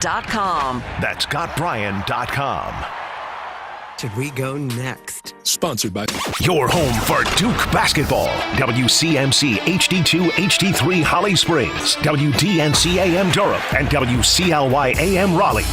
GotBryan.com. That's GotBryan.com. Should we go next? Sponsored by Your home for Duke basketball. WCMC HD2 HD3 Holly Springs, WDNC AM Durham, and WCLY AM Raleigh.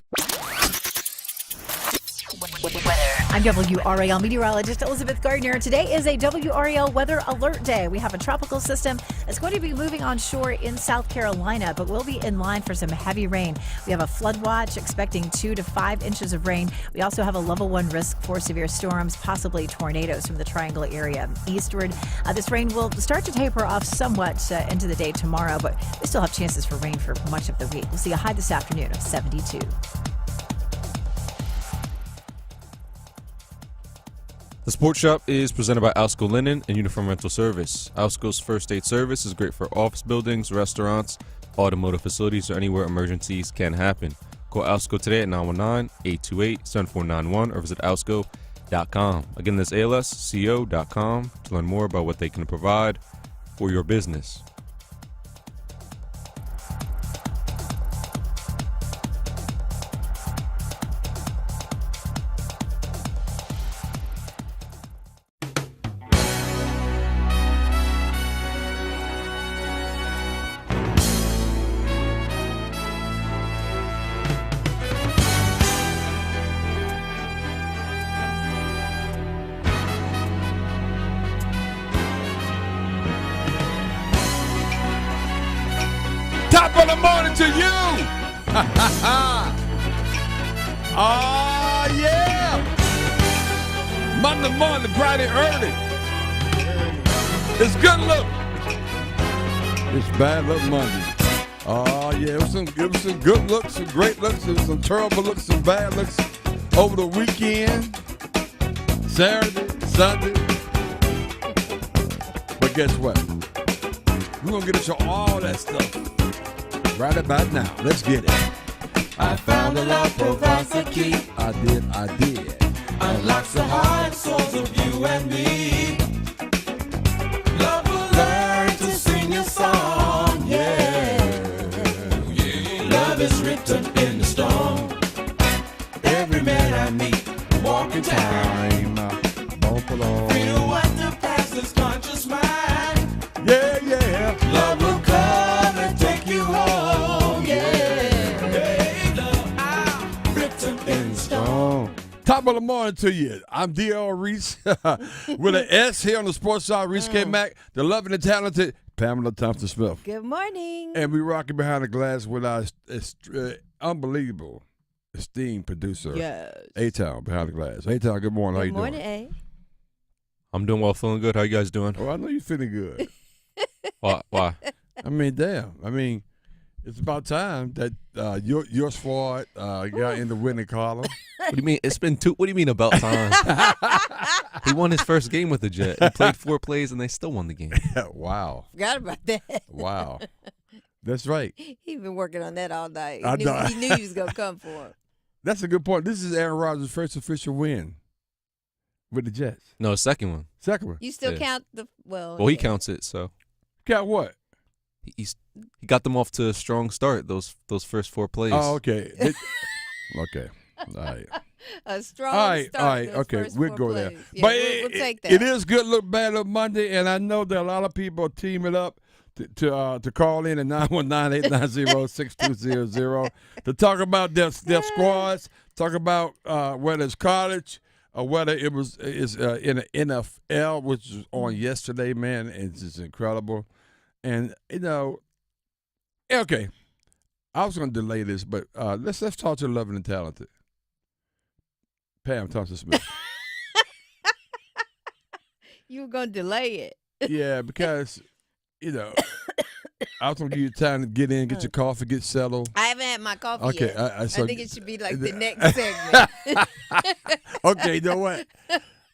I'm WRAL meteorologist Elizabeth Gardner. Today is a WRAL weather alert day. We have a tropical system that's going to be moving on shore in South Carolina, but we'll be in line for some heavy rain. We have a flood watch expecting 2 to 5 inches of rain. We also have a level 1 risk for severe storms, possibly tornadoes from the Triangle area eastward. This rain will start to taper off somewhat into the day tomorrow, but we still have chances for rain for much of the week. We'll see a high this afternoon of 72. The Sports Shop is presented by Alsco Linen and Uniform Rental Service. Alsco's first aid service is great for office buildings, restaurants, automotive facilities, or anywhere emergencies can happen. Call Alsco today at 919-828-7491 or visit alsco.com. Again, that's alsco.com to learn more about what they can provide for your business. Top of the morning to you. Oh, yeah. Monday morning, bright and early. It's good look. It's bad look Monday. Oh, yeah. It was some good looks, some great looks, some terrible looks, some bad looks over the weekend. Saturday, Sunday. But guess what? We're going to get into all that stuff right about now. Let's get it. I found a love provides a key. I did. Unlocks the heart and souls of you and me. Love will learn to sing your song, yeah. Love is written in the stone. Every man I meet, walk in time. Feel what the past is conscious mind. Yeah. Love will come and take you home, yeah. Love, written in stone. Top of the morning to you. I'm D.L. Reese with an S here on the Sports Shop. Reese Kmac, the loving and talented Pamela Thompson-Smith. Good morning. And we rocking behind the glass with our unbelievable esteemed producer, A-Town, behind the glass. A-Town, good morning. How you doing? Good morning, A. I'm doing well, feeling good. How you guys doing? Oh, I know you're feeling good. Why? I mean, damn. I mean, it's about time that your squad got in the winning column. What do you mean? It's been two. What do you mean about time? He won his first game with the Jet. He played 4 plays and they still won the game. Wow. Forgot about that. Wow. That's right. He's been working on that all night. I know. He knew he was going to come for him. That's a good point. This is Aaron Rodgers' first official win with the Jets. No, second one. Second one. You still Yeah. count the well? Well, he counts it, so Count what? he got them off to a strong start. Those first 4 plays. Oh, okay. Okay. All right. A strong All right. start. All right. those Okay. first We'll 4 go there. plays. Yeah, But we'll take that. it is good look, bad look Monday, and I know that a lot of people are teaming up to call in at 919-890-6200 to talk about their squads, talk about whether it's college or whether it is in the NFL, which was on yesterday, man. It's just incredible. And, okay, I was going to delay this, but let's talk to the loving and talented Pam Thompson-Smith. You were going to delay it. Yeah, because, I was going to give you time to get in, get your coffee, get settled. I haven't had my coffee Okay, yet. I so- think it should be like the next segment. Okay, you know what?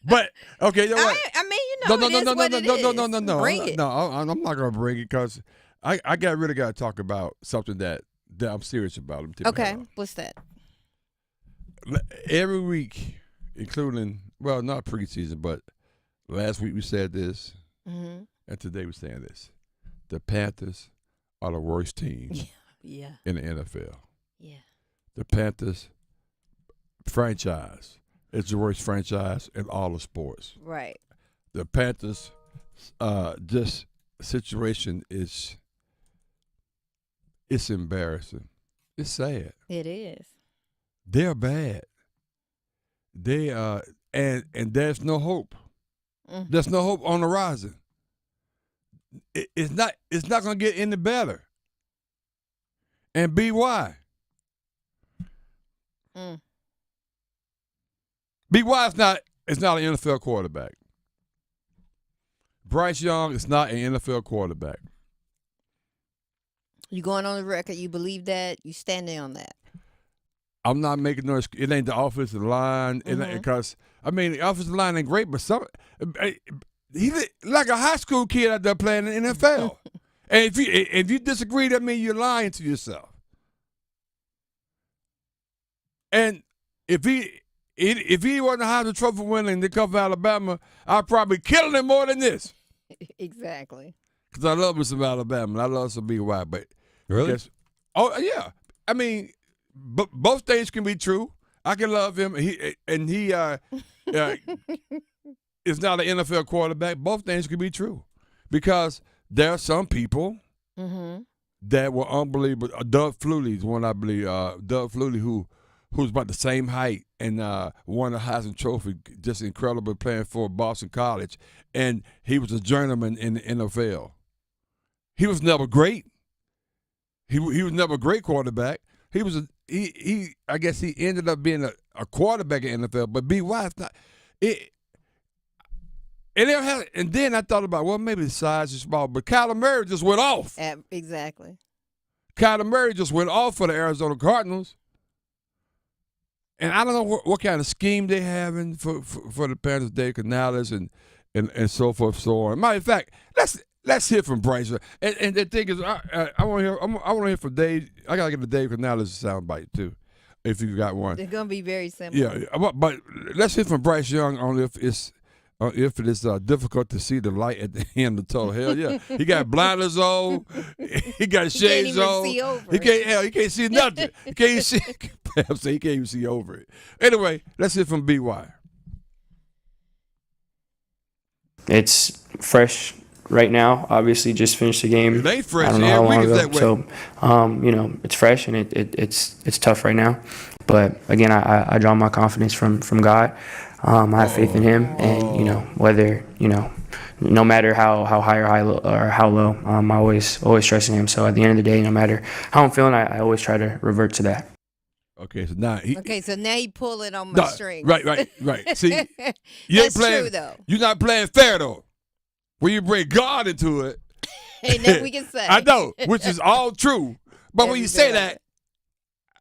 But okay, you know what? I mean, it is what it is. No. Bring it. No, I'm not gonna bring it because I really got to talk about something that I'm serious about. Let me tell you Okay, about. what's that? Every week, including not preseason, but last week we said this, and today we're saying this: the Panthers are the worst team Yeah. in the NFL. Yeah. the Panthers franchise is the worst franchise in all of sports. Right. The Panthers, this situation it's embarrassing. It's sad. It is. They're bad. They and there's no hope. Mm. There's no hope on the horizon. It's not going to get any better. And BY. Mm. BY is not an NFL quarterback. Bryce Young is not an NFL quarterback. You going on the record? You believe that? You standing on that? I'm not making no excuse. It ain't the offensive line. Because, I mean, the offensive line ain't great, but he's like a high school kid out there playing in the NFL. And if you disagree, that means you're lying to yourself. And if he wasn't a Heisman Trophy winner and they come from Alabama, I'd probably kill him more than this. Exactly. Because I love me some Alabama and I love some BY. But Really? Oh, yeah. I mean, both things can be true. I can love him. He is not an NFL quarterback. Both things can be true. Because there are some people that were unbelievable. Doug Flutie is one, I believe. Doug Flutie, who's about the same height and won the Heisman Trophy, just incredible playing for Boston College. And he was a journeyman in the NFL. He was never great. He was never a great quarterback. He was I guess he ended up being a quarterback in the NFL, but BY is not it. And then I thought about, well, maybe the size is small, but Kyler Murray just went off. Exactly. Kyler Murray just went off for the Arizona Cardinals. And I don't know what kind of scheme they having for the Panthers, Dave Canales and so forth, so on. Matter of fact, let's hear from Bryce. And the thing is, I want to hear from Dave. I gotta get the Dave Canales soundbite too, if you got one. They're gonna be very simple. Yeah, but let's hear from Bryce Young on if it is difficult to see the light at the end of the tunnel. Hell yeah, he got blinders on, he got shades on. See over he can't see nothing. He can't see. Perhaps he can't even see over it. Anyway, let's hear from BY. It's fresh right now. Obviously, just finished the game. It ain't fresh. I don't know Every how long week is ago. that way. So, it's fresh and it's tough right now. But again, I draw my confidence from God. I have faith in Him, and whether no matter how high or how low, I always trust in Him. So at the end of the day, no matter how I'm feeling, I always try to revert to that. Okay, so now he pulling on my strings. Right. See, you ain't That's playing, true though. You're not playing fair though. When you bring God into it, Ain't nothing we can say. I know, which is all true. But when you say Every bit of that,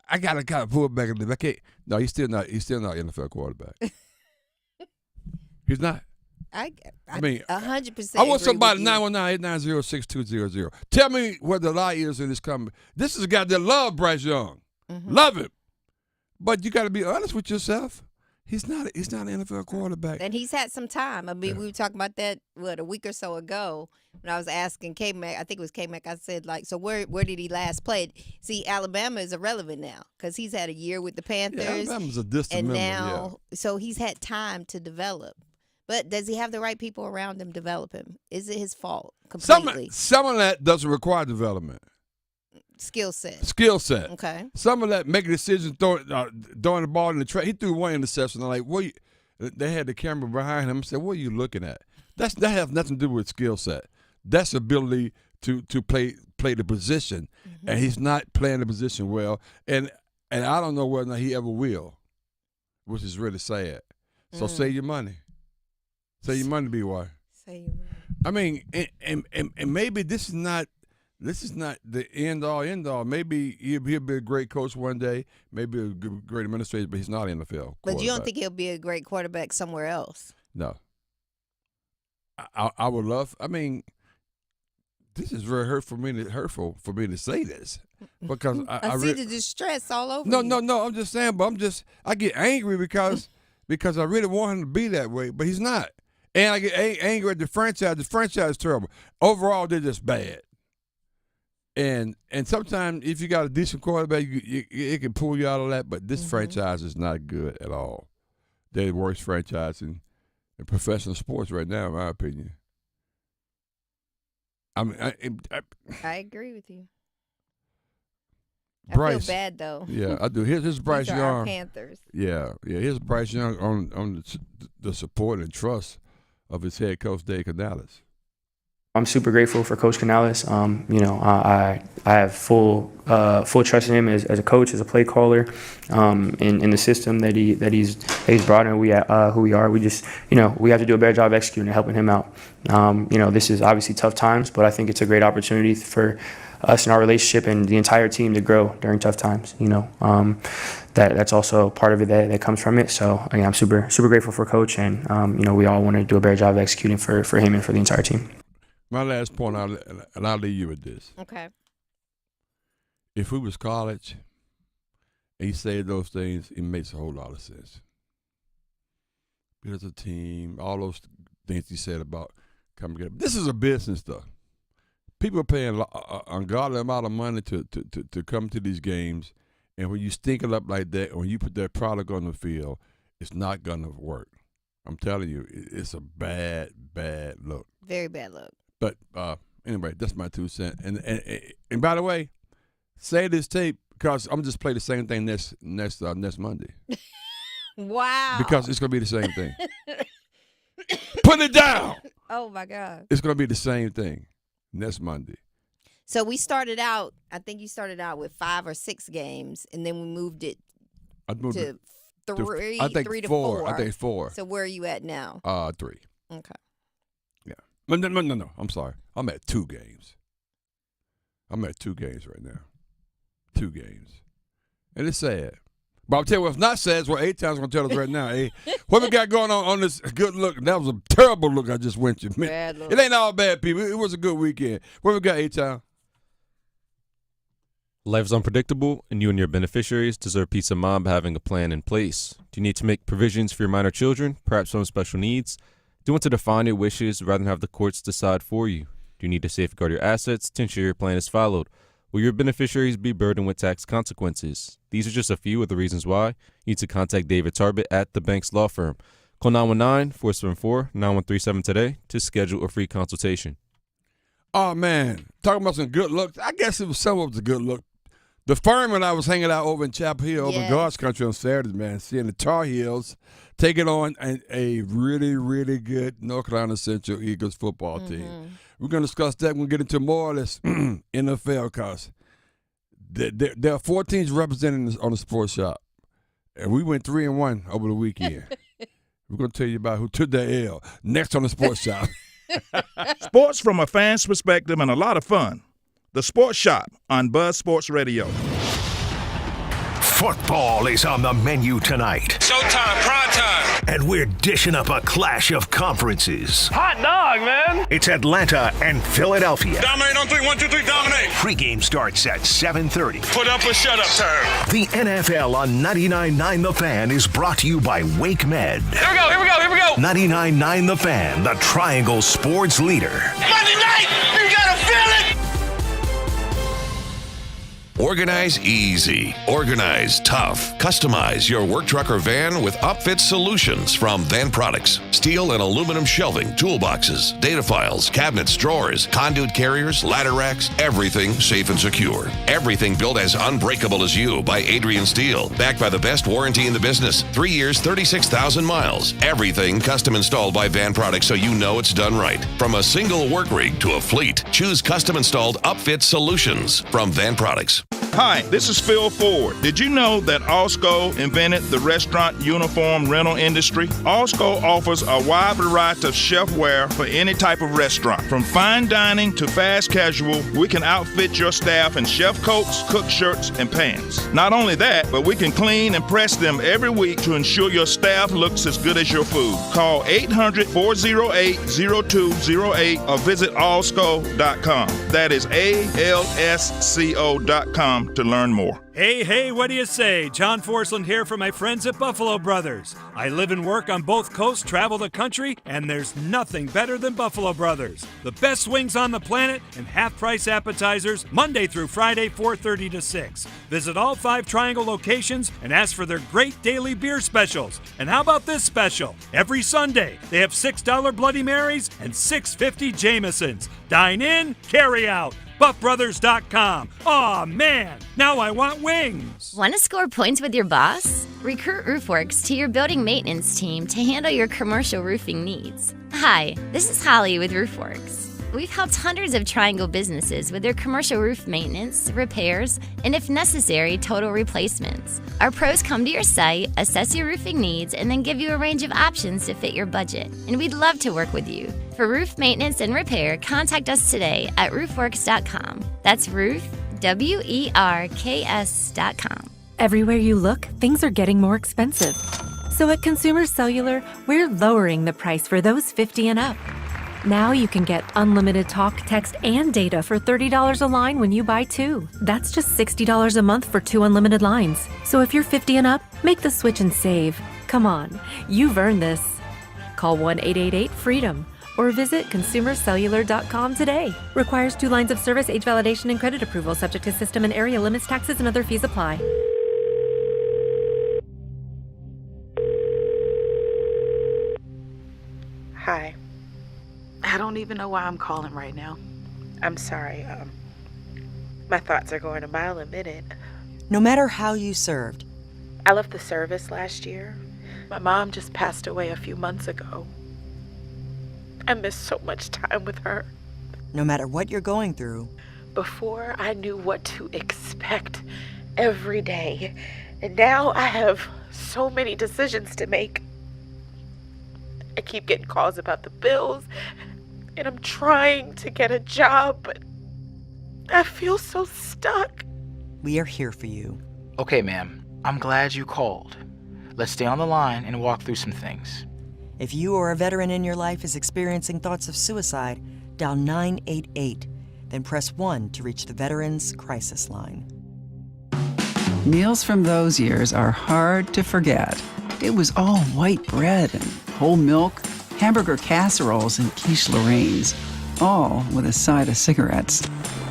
I gotta kind of pull it back a little bit. I can't. No, he's still not an NFL quarterback. He's not. I mean, 100%. I want somebody 919-890-6200. Tell me what the lie is in this company. This is a guy that love Bryce Young, love him, but you got to be honest with yourself. He's not an NFL quarterback. And he's had some time. I mean, we were talking about that, a week or so ago when I was asking Kmac, I think it was Kmac, I said, so where did he last play? See, Alabama is irrelevant now because he's had a year with the Panthers. Yeah, Alabama's a distant memory, so he's had time to develop. But does he have the right people around him develop him? Is it his fault completely? Some of that doesn't require development. Skill set. Okay. Some of that making decisions, throwing the ball in the track. He threw one interception. I'm like, what? They had the camera behind him. I said, what are you looking at? That has nothing to do with skill set. That's ability to play the position, and he's not playing the position well. And I don't know whether or not he ever will, which is really sad. So save your money. Save your money, BY. Save your money. I mean, and maybe this is not the end all. Maybe he'll be a great coach one day, maybe a great administrator, but he's not an NFL. But you don't think he'll be a great quarterback somewhere else? No. I would love. I mean, this is very hurtful for me to say this because I see the distress all over. No. you. I'm just saying, but I get angry because I really want him to be that way, but he's not. And I get angry at the franchise. The franchise is terrible. Overall, they're just bad. And sometimes if you got a decent quarterback, it can pull you out of that. But this franchise is not good at all. They're the worst franchise in professional sports right now, in my opinion. I mean, I agree with you. Bryce, I feel bad though. Yeah, I do. Here's Bryce These are Young. our Panthers. Yeah. Here's Bryce Young on the support and trust of his head coach Dave Canales. I'm super grateful for Coach Canales. I have full trust in him as a coach, as a play caller, in the system that he's brought in. Who we are. We just we have to do a better job executing and helping him out. This is obviously tough times, but I think it's a great opportunity for us and our relationship and the entire team to grow during tough times. That's also part of it that comes from it. So again, I'm super grateful for Coach, and we all want to do a better job of executing for him and for the entire team. My last point, and I'll leave you with this. Okay. If we was college and he said those things, it makes a whole lot of sense. Because a team, all those things he said about coming together. This is a business, though. People are paying an ungodly amount of money to come to these games, and when you stink it up like that, when you put that product on the field, it's not going to work. I'm telling you, it's a bad look. Very bad look. But anyway, that's my 2 cents. And by the way, save this tape because I'm just play the same thing next Monday. Wow. Because it's gonna be the same thing. Put it down. Oh my God. It's gonna be the same thing next Monday. So we started out. I think you started out with 5 or 6 games, and then we moved it to three. I think 3 to 4. 4. I think 4. So where are you at now? 3. Okay. No. I'm sorry. I'm at 2 games. I'm at 2 games right now. 2 games. And it's sad. But I'll tell you what's not sad is what 8 times going to tell us right now. Hey, what we got going on this good look? That was a terrible look I just went to. Bad look. It ain't all bad, people. It was a good weekend. What we got 8 times? Life's unpredictable, and you and your beneficiaries deserve peace of mind by having a plan in place. Do you need to make provisions for your minor children, perhaps some special needs? Do you want to define your wishes rather than have the courts decide for you? Do you need to safeguard your assets to ensure your plan is followed? Will your beneficiaries be burdened with tax consequences? These are just a few of the reasons why you need to contact David Tarbett at the Banks Law Firm. Call 919-474-9137 today to schedule a free consultation. Oh, man. Talking about some good looks. I guess it was some of the good look. The firm when I was hanging out over in Chapel Hill, over in God's Country on Saturday, man, seeing the Tar Heels taking on a really, really good North Carolina Central Eagles football team. We're going to discuss that. We'll get into more of this NFL because there are 4 teams representing on the sports shop. And we went 3-1 over the weekend. We're going to tell you about who took that L next on the sports shop. Sports from a fan's perspective and a lot of fun. The Sports Shop on Buzz Sports Radio. Football is on the menu tonight. Showtime, prime time. And we're dishing up a clash of conferences. Hot dog, man. It's Atlanta and Philadelphia. Dominate on 3, 1, 2, 3, dominate. Pre-game starts at 7:30. Put up or shut up time. The NFL on 99.9 The Fan is brought to you by Wake Med. Here we go. 99.9 The Fan, the Triangle Sports leader. Monday night, you gotta feel it. Organize easy. Organize tough. Customize your work truck or van with upfit solutions from Van Products. Steel and aluminum shelving, toolboxes, data files, cabinets, drawers, conduit carriers, ladder racks, everything safe and secure. Everything built as unbreakable as you by Adrian Steel. Backed by the best warranty in the business. 3 years, 36,000 miles. Everything custom installed by Van Products so you know it's done right. From a single work rig to a fleet, choose custom installed upfit solutions from Van Products. Hi, this is Phil Ford. Did you know that Allsco invented the restaurant uniform rental industry? Allsco offers a wide variety of chef wear for any type of restaurant. From fine dining to fast casual, we can outfit your staff in chef coats, cook shirts, and pants. Not only that, but we can clean and press them every week to ensure your staff looks as good as your food. Call 800-408-0208 or visit allsco.com. That is ALSCO.com buffalobrothers.com to learn more. Hey, what do you say? John Forsland here from my friends at Buffalo Brothers. I live and work on both coasts, travel the country, and there's nothing better than Buffalo Brothers. The best wings on the planet and half-price appetizers Monday through Friday, 4:30 to 6. Visit all 5 Triangle locations and ask for their great daily beer specials. And how about this special? Every Sunday, they have $6 Bloody Marys and $6.50 Jamesons. Dine in, carry out. BuffBrothers.com. Aw, man, now I want wings. Want to score points with your boss? Recruit RoofWorks to your building maintenance team to handle your commercial roofing needs. Hi, this is Holly with RoofWorks. We've helped hundreds of Triangle businesses with their commercial roof maintenance, repairs, and if necessary, total replacements. Our pros come to your site, assess your roofing needs, and then give you a range of options to fit your budget. And we'd love to work with you. For roof maintenance and repair, contact us today at roofworks.com. That's roof, WERKS.com. Everywhere you look, things are getting more expensive. So at Consumer Cellular, we're lowering the price for those 50 and up. Now you can get unlimited talk, text, and data for $30 a line when you buy 2. That's just $60 a month for 2 unlimited lines. So if you're 50 and up, make the switch and save. Come on, you've earned this. Call 1-888-FREEDOM or visit consumercellular.com today. Requires 2 lines of service, age validation, and credit approval, subject to system and area limits, taxes, and other fees apply. Hi. I don't even know why I'm calling right now. I'm sorry. My thoughts are going a mile a minute. No matter how you served. I left the service last year. My mom just passed away a few months ago. I missed so much time with her. No matter what you're going through. Before, I knew what to expect every day. And now I have so many decisions to make. I keep getting calls about the bills, and I'm trying to get a job, but I feel so stuck. We are here for you. Okay, ma'am. I'm glad you called. Let's stay on the line and walk through some things. If you or a veteran in your life is experiencing thoughts of suicide, dial 988, then press 1 to reach the Veterans Crisis Line. Meals from those years are hard to forget. It was all white bread and whole milk, hamburger casseroles and quiche Lorraines, all with a side of cigarettes.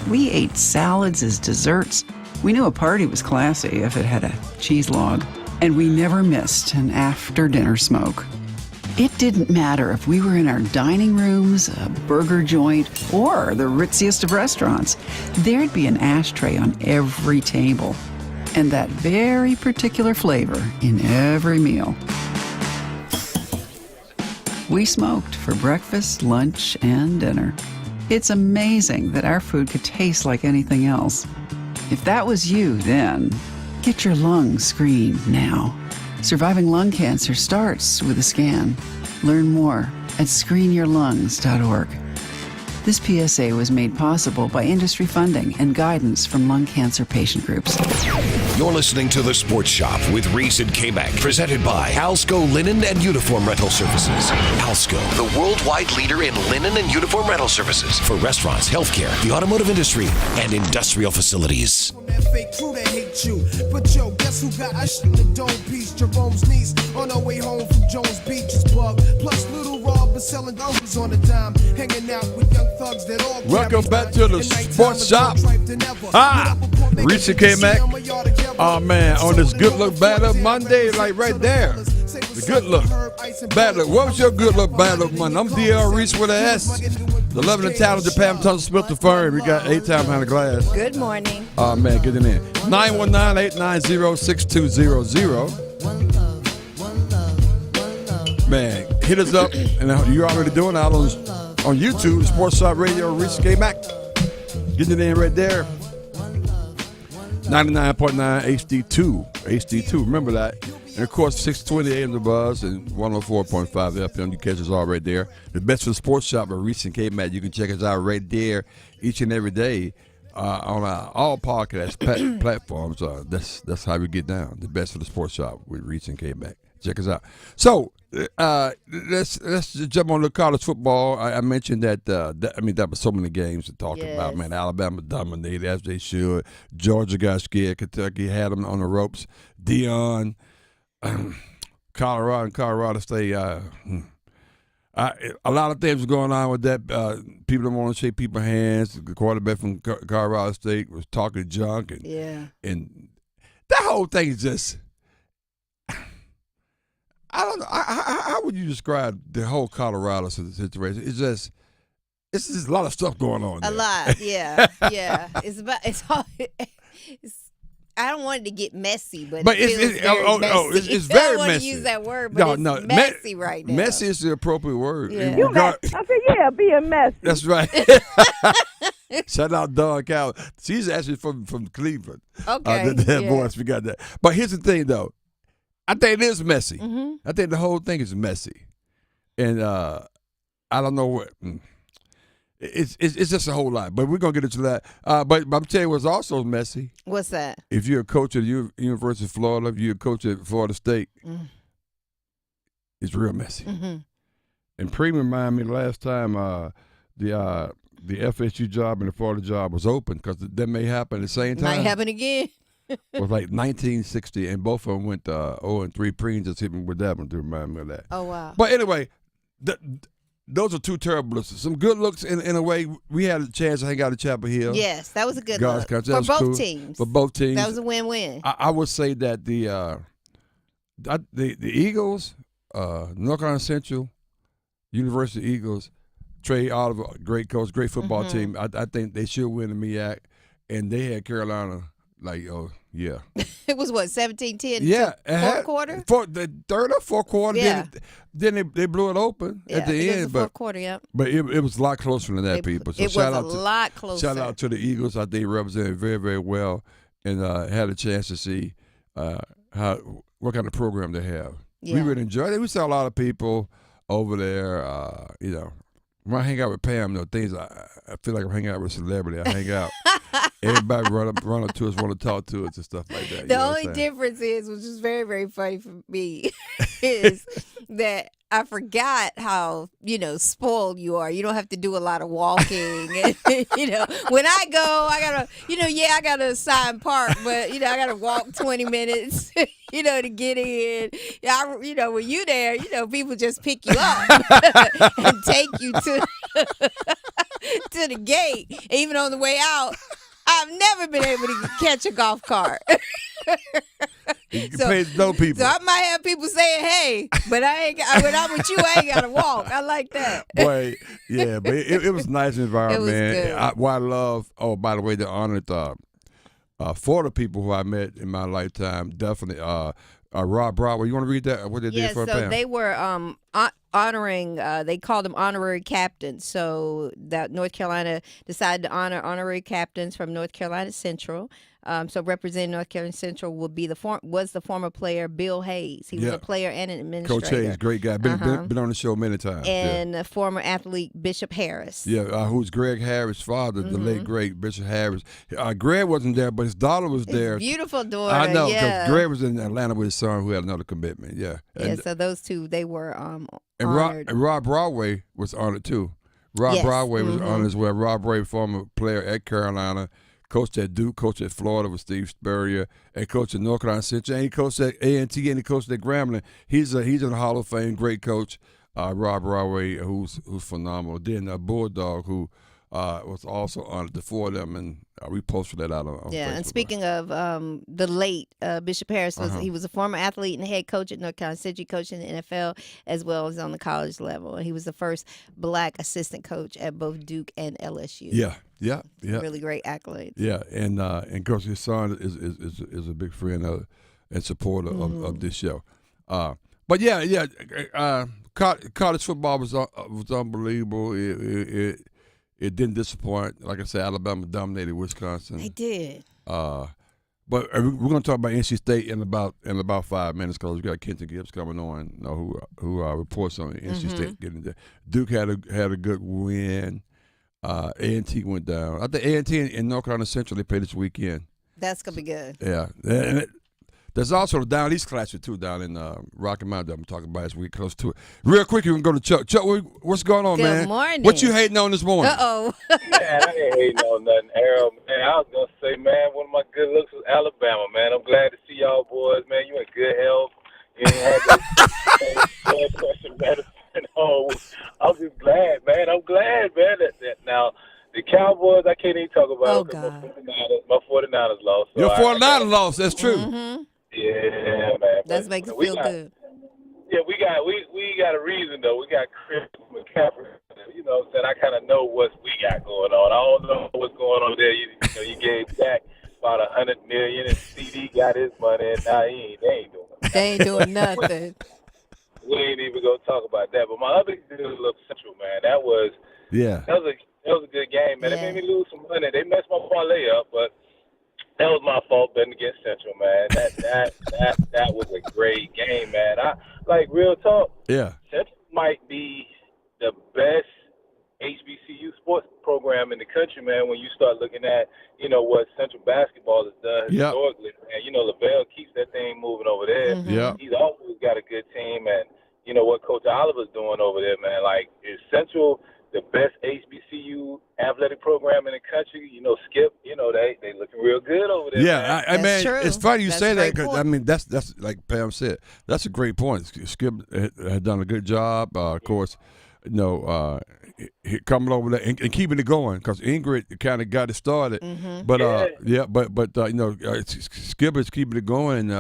We ate salads as desserts. We knew a party was classy if it had a cheese log, and we never missed an after-dinner smoke. It didn't matter if we were in our dining rooms, a burger joint, or the ritziest of restaurants. There'd be an ashtray on every table, and that very particular flavor in every meal. We smoked for breakfast, lunch, and dinner. It's amazing that our food could taste like anything else. If that was you then, get your lungs screened now. Surviving lung cancer starts with a scan. Learn more at screenyourlungs.org. This PSA was made possible by industry funding and guidance from lung cancer patient groups. You're listening to The Sports Shop with Reese and Kmac, presented by Alsco Linen and Uniform Rental Services. Alsco, the worldwide leader in linen and uniform rental services for restaurants, healthcare, the automotive industry, and industrial facilities. Fake crew that hate you. But yo, guess who got us in the dome piece? Jerome's niece on her way home from Jones Beach is bug. Plus little Rob is selling uncles on the dime, hanging out with young thugs that all. Welcome back to the Sports Shop. Reese and Kmac. Oh man, on this good look bad up Monday, like right there. The good look bad look. What was your good look bad look Monday? I'm DL Reese with an S. The loving and talented Pam Tunson Smith the Firm. We got 8 time behind the glass. Good morning. Oh man, get in there. 919-890-6200. Man, hit us up, and you're already doing it out on YouTube, Sports Shop Radio, Reese Kmac. Getting it in right there. 99.9 HD2. Remember that. And of course, 620 AM The Buzz and 104.5 FM. You catch us all right there. The best for the Sports Shop by Reese and Kmac. You can check us out right there each and every day on all podcast platforms. That's how we get down. The best for the Sports Shop with Reese and Kmac. Check us out. So let's jump on the college football. I mentioned that. There were so many games to talk about. Man, Alabama dominated as they should. Georgia got scared. Kentucky had them on the ropes. Deion, Colorado State. A lot of things going on with that. People don't want to shake people's hands. The quarterback from Colorado State was talking junk, and that whole thing is just. I don't know. How would you describe the whole Colorado situation? It's just a lot of stuff going on there. A lot, yeah. I don't want it to get messy, but it feels very messy. It's very I don't want messy. to use that word, but it's messy right now. Messy is the appropriate word. Yeah. You messy. I said, being messy. That's right. Shout out Dawn Cowell. She's actually from Cleveland. Okay. That voice, we got that. But here's the thing, though. I think it is messy. Mm-hmm. I think the whole thing is messy, and I don't know what. It's just a whole lot, but we're gonna get into that. But I'm telling you, what's also messy. What's that? If you're a coach at the University of Florida, if you're a coach at Florida State, it's real messy. Mm-hmm. And Premium reminded me last time the FSU job and the Florida job was open because that may happen at the same time. Might happen again. It was like 1960, and both of them went 0-3. Preem just hit me with that one to remind me of that. Oh, wow. But anyway, those are two terrible looks. Some good looks in a way. We had a chance to hang out at Chapel Hill. Yes, that was a good God's look. country. For both cool. teams. For both teams. That was a win-win. I would say that the Eagles, North Carolina Central, University Eagles, Trey Oliver, great coach, great football team. I think they should win the MEAC, and they had Carolina like, yeah. It was what, 17-10? Yeah. Fourth quarter? For the third or fourth quarter. Yeah. Then they blew it open at the end. It was the fourth quarter, yep. But it was a lot closer than that, people. So it was a lot closer. Shout out to the Eagles. I think they represented very, very well and had a chance to see what kind of program they have. Yeah. We really enjoyed it. We saw a lot of people over there, when I hang out with Pam, things I feel like I'm hanging out with a celebrity. I hang out. Everybody run up to us, want to talk to us and stuff like that. The only difference is, which is very, very funny for me, is that I forgot how, spoiled you are. You don't have to do a lot of walking. And, when I go, I got to assign park, but, I got to walk 20 minutes, to get in. When you there, people just pick you up and take you to the gate. Even on the way out, I've never been able to catch a golf cart. So I might have people saying, "Hey," but when I'm with you, I ain't gotta walk. I like that. Boy, yeah, but it was a nice environment. It was good. What I love. Oh, by the way, they honored Florida people who I met in my lifetime. Definitely, Rob Broadway. You want to read that? What they did for so Pam? they were honoring. They called them honorary captains. So that North Carolina decided to honor honorary captains from North Carolina Central. So representing North Carolina Central will be was the former player Bill Hayes. He was a player and an administrator. Coach Hayes, great guy. Been on the show many times. And the former athlete Bishop Harris. Yeah, who's Greg Harris' father, the late great Bishop Harris. Greg wasn't there, but his daughter was there. His beautiful daughter. I know, because Greg was in Atlanta with his son who had another commitment. Yeah. Yeah. So those two, they were honored. And Rob Broadway was honored too. Rob Broadway was honored as well. Rob Broadway, former player at Carolina. Coached at Duke, coached at Florida with Steve Spurrier, and coached at North Carolina Central, and he coached at A&T, and he coached at Grambling. He's in the Hall of Fame, great coach, Rob Broadway, who's phenomenal. Then Bulldog, who was also honored, the four of them, and we posted that out on Facebook. And speaking of the late Bishop Harris, he was a former athlete and head coach at North Carolina Central. He coached in the NFL as well as on the college level. He was the first black assistant coach at both Duke and LSU. Yeah. Really great accolades. Yeah, and coach, his son is a big friend and supporter of this show. But college football was unbelievable. It didn't disappoint. Like I said, Alabama dominated Wisconsin. They did. But we're going to talk about NC State in about 5 minutes because we got Kenton Gibbs coming on, who reports on NC State getting there. Duke had a good win. A&T went down. I think A&T and North Carolina Central, they play this weekend. That's going to be good. Yeah. And There's also the Down East Classic, too, down in Rocky Mountain that I'm talking about as we get close to it. Real quick, you can go to Chuck. Chuck, what's going on, man? Good morning. What you hating on this morning? Uh-oh. Man, I ain't hating on nothing, Harold. Man, I was going to say, man, one of my good looks was Alabama, man. I'm glad to see y'all boys, man. You in good health. You ain't had that blood pressure medicine. Oh, I'm just glad, man. I'm glad, man, that now the Cowboys, I can't even talk about it because my 49ers lost. So Your 49ers lost. That's true. Mm-hmm. Yeah, man. That makes it feel good. Yeah, we got a reason though. We got Chris McCaffrey. You know, said I kind of know what we got going on. I don't know what's going on there. You gave Dak about $100 million, and CD got his money, and now they ain't doing nothing. They ain't doing nothing. We ain't even gonna talk about that. But my other good look Central, man. That was a good game, man. Yeah. They made me lose some money. They messed my parlay up, but that was my fault betting against Central, man. That was a great game, man. Real talk. Yeah. Central might be the best HBCU sports program in the country, man, when you start looking at, what Central basketball has done historically. And, LaVelle keeps that thing moving over there. Mm-hmm. Yeah. He's always got a good team, and, what Coach Oliver's doing over there, man. Is Central the best HBCU athletic program in the country? Skip, they looking real good over there. Yeah, man. man, true. it's funny you That's say a that great because, point. that's like Pam said. That's a great point. Skip had done a good job, of course, coming over there and keeping it going because Ingrid kind of got it started. Mm-hmm. But Skip is keeping it going.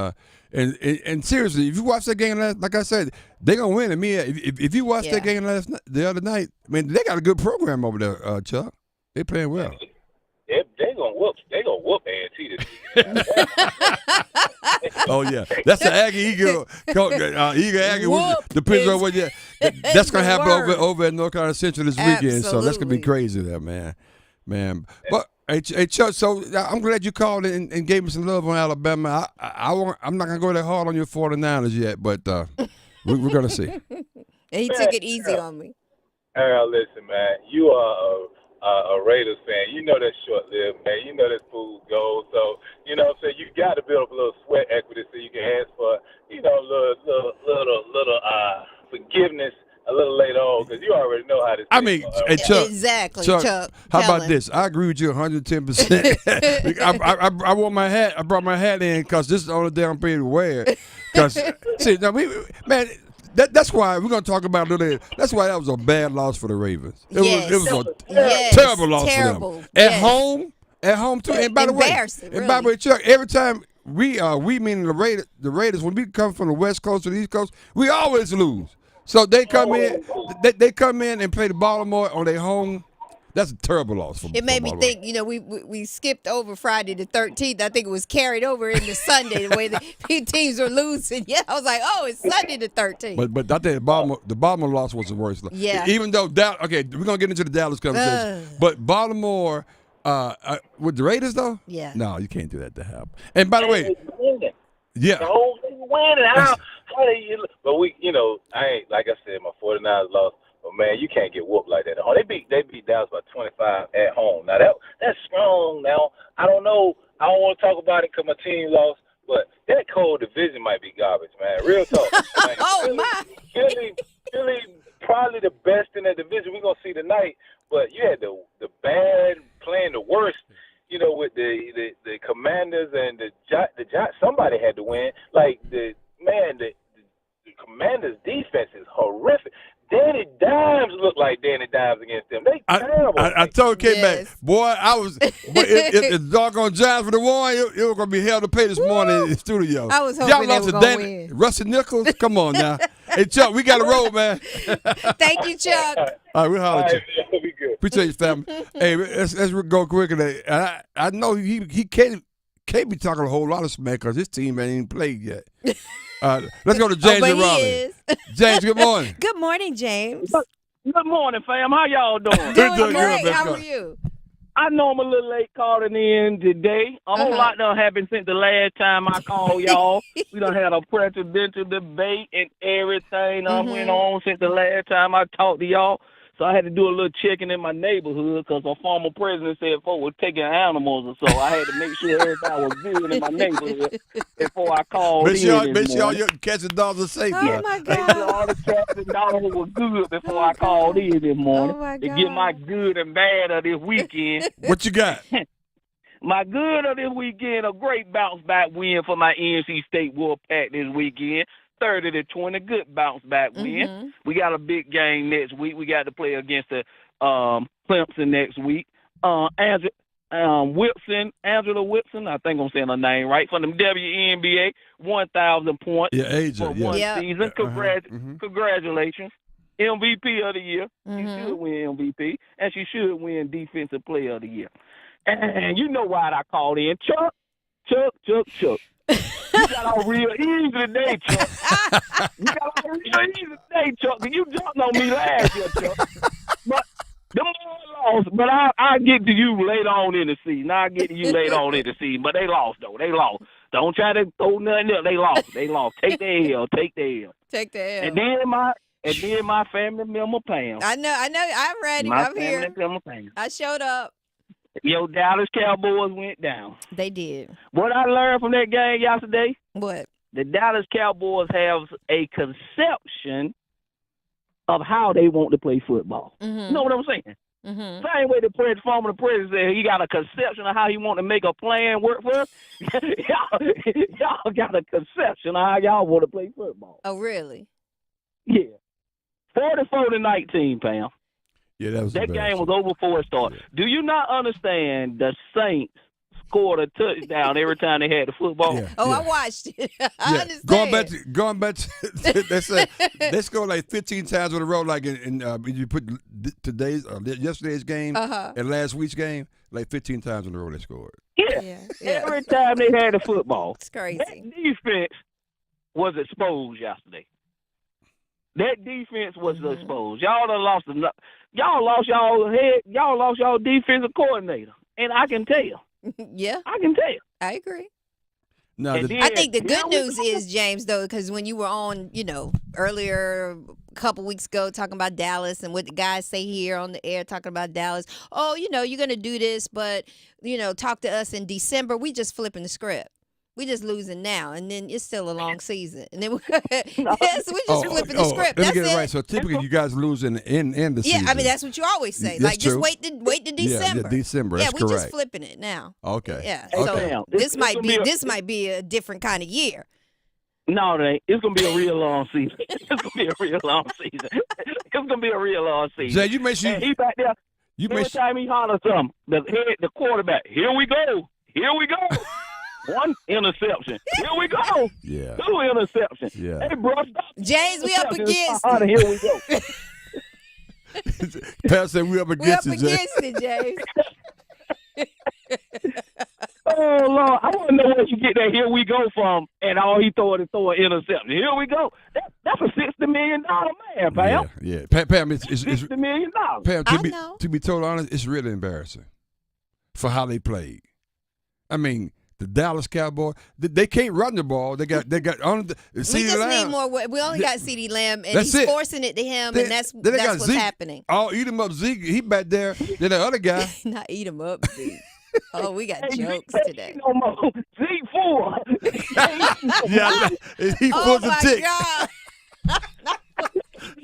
And seriously, if you watch that game, like I said, they're gonna win. I mean, if you watch that game the other night, I mean, they got a good program over there, Chuck. They playing well. They gonna whoop A&T this weekend. Oh yeah, that's the Aggie Eagle. Aggie. Depends on what that's gonna happen over at North Carolina Central this weekend. So that's gonna be crazy there, man. But hey Chuck, so I'm glad you called and gave me some love on Alabama. I'm not gonna go that hard on your 49ers yet, but we're gonna see. And he took it easy on me. Harold, listen, man, you are a Raiders fan. You know that's short-lived, man. You know that's food gold. So, you know what I'm saying? You got to build up a little sweat equity so you can ask for, little forgiveness a little later on because you already know how this hey, Chuck. Exactly, Chuck. How about this? I agree with you 110%. I wore my hat. I brought my hat in because this is the only day I'm paid to wear it. Because, see, now man, that's why we're going to talk about it a little later. That's why that was a bad loss for the Ravens. It was a terrible loss for them. At home too. And by the way, Chuck, every time we meaning the Raiders, when we come from the West Coast to the East Coast, we always lose. So they come in, they come in and play the Baltimore on their home. That's a terrible loss for It made me think, we skipped over Friday the 13th. I think it was carried over into Sunday the way the teams were losing. Yeah, I was like, it's Sunday the 13th. But I think the Baltimore loss was the worst. Yeah. Even though we're gonna get into the Dallas conversation, but Baltimore with the Raiders though. Yeah. No, you can't do that to happen. And by the way, yeah. The whole thing winning. How do you? But I ain't like I said, my 49ers lost. But man, you can't get whooped like that. Oh, they beat Dallas by 25 at home. Now that's strong. Now I don't know. I don't want to talk about it because my team lost. But that cold division might be garbage, man. Real talk. My! Philly, probably the best in that division. We're gonna see tonight. But you had the bad playing the worst. With the Commanders and the Giants. Somebody had to win. Like the Commanders' defense is horrific. Danny Dimes look like Danny Dimes against them. They terrible. I told Kmac, boy, if the doggone Giants would have won, it was going to be hell to pay this morning in the studio. I was hoping y'all they lost were to going to win. Rusty Nichols? Come on now. Hey, Chuck, we got to roll, man. Thank you, Chuck. All right, we'll holler at you. Be good. Appreciate you, family. Hey, let's go quickly. I know he can't be talking a whole lot of smack because his team ain't even played yet. Let's go to James and Raleigh. James, good morning. Good morning, James. Good morning, fam. How y'all doing? Doing great. How are you? I know I'm a little late calling in today. A whole lot done happened since the last time I called y'all. We done had a presidential debate and everything went on since the last time I talked to y'all. So I had to do a little checking in my neighborhood because our former president said folks were taking animals or so. I had to make sure everybody was good in my neighborhood before I called Make sure in all your cats and dogs are safe. Yeah, my make sure all the cats and dogs were good before I called in this morning my to get my good and bad of this weekend. What you got? My good of this weekend, a great bounce back win for my NC State Wolfpack this weekend. 30-20, good bounce back win. We got a big game next week. We got to play against the Clemson next week. Angela Whitson, I think I'm saying her name right, from the WNBA, 1,000 points for one season. Congratulations. MVP of the year. She should win MVP, and she should win Defensive Player of the Year. And you know why I called in. Chuck. You got all real easy today, Chuck. You got all real easy today, Chuck. You jumped on me last year, Chuck. But them boys lost. But I'll get to you later on in the season. But they lost, though. They lost. Don't try to throw nothing up. They lost. Take the L. Take the L. And then my family member, Pam. I know. I'm ready. I'm here. I showed up. Your Dallas Cowboys went down. They did. What I learned from that game yesterday? What? The Dallas Cowboys have a conception of how they want to play football. You know what I'm saying? Same way the former president said he got a conception of how he want to make a plan work for us. y'all got a conception of how y'all want to play football. Oh, really? Yeah. 44-19, Pam. Yeah, that game was over before it started. Do you not understand the Saints scored a touchdown every time they had the football? I watched it. I understand. Going back to they scored like 15 times in a row, like in you put yesterday's game and last week's game, like 15 times in a row they scored. Yeah. Every time they had the football. It's crazy. That defense was exposed yesterday. That defense was exposed. Y'all done lost enough. Y'all lost y'all defensive coordinator, and I can tell. Yeah, I can tell. I agree. No, I think the good news is, James, though, because when you were on, earlier a couple weeks ago talking about Dallas and what the guys say here on the air talking about Dallas, you're going to do this, but, talk to us in December. We just flipping the script. We just losing now, and then it's still a long season. And then we're just flipping the script. Let me get it right. So typically you guys lose in the season. Yeah, I mean, that's what you always say. That's just true. wait to December. Yeah, December. That's correct. Yeah, we're just flipping it now. Okay. Yeah. Okay. So this might be a different kind of year. No, it ain't. It's gonna be a real long season. It's gonna be a real long season. Jay, you make sure he back there. Every time he hollers something, the quarterback. Here we go. One interception. Here we go. Yeah. 2 interceptions. Yeah. Hey, bro, stop. James, we up against it. Here we go. Pat said we up against it, James. Oh, Lord. I want to know where you get that here we go from, and all he throw an interception. Here we go. That's a $60 million man, Pam. Yeah. Pam, it's $60 million. Pam, to be totally honest, it's really embarrassing for how they played. I mean, the Dallas Cowboys, they can't run the ball. They got on the We just need more. We only got CeeDee Lamb, and he's forcing it to him, and that's what's Zeke, happening. Oh, eat him up, Zeke. He back there. Then the other guy. Not eat him up, Zeke. Oh, we got jokes today. No more. Zeke 4. Yeah, he pulls a tick.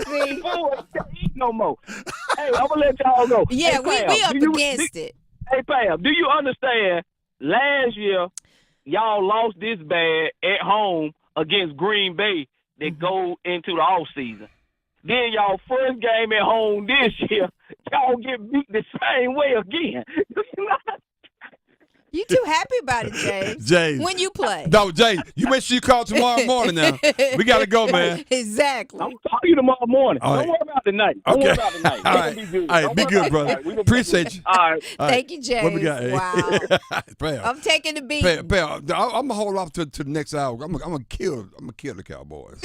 Zeke 4. No more. Hey, I'm gonna let y'all go. Yeah, hey, Pam, we up against it. Hey, Pam, do you understand? Last year, y'all lost this bad at home against Green Bay that go into the offseason. Then y'all first game at home this year, y'all get beat the same way again. You too happy about it, James. James. When you play. No, James, you make sure you call tomorrow morning now. We got to go, man. Exactly. I'm talking to you tomorrow morning. All right. Don't worry about tonight. Okay. Don't worry about tonight. All right. Be good. All right. Be good, brother. Appreciate you. All right. Thank you, James. What we got? Wow. Pam. I'm taking the beat. Pam, I'm gonna hold off to the next hour. I'm gonna kill the Cowboys.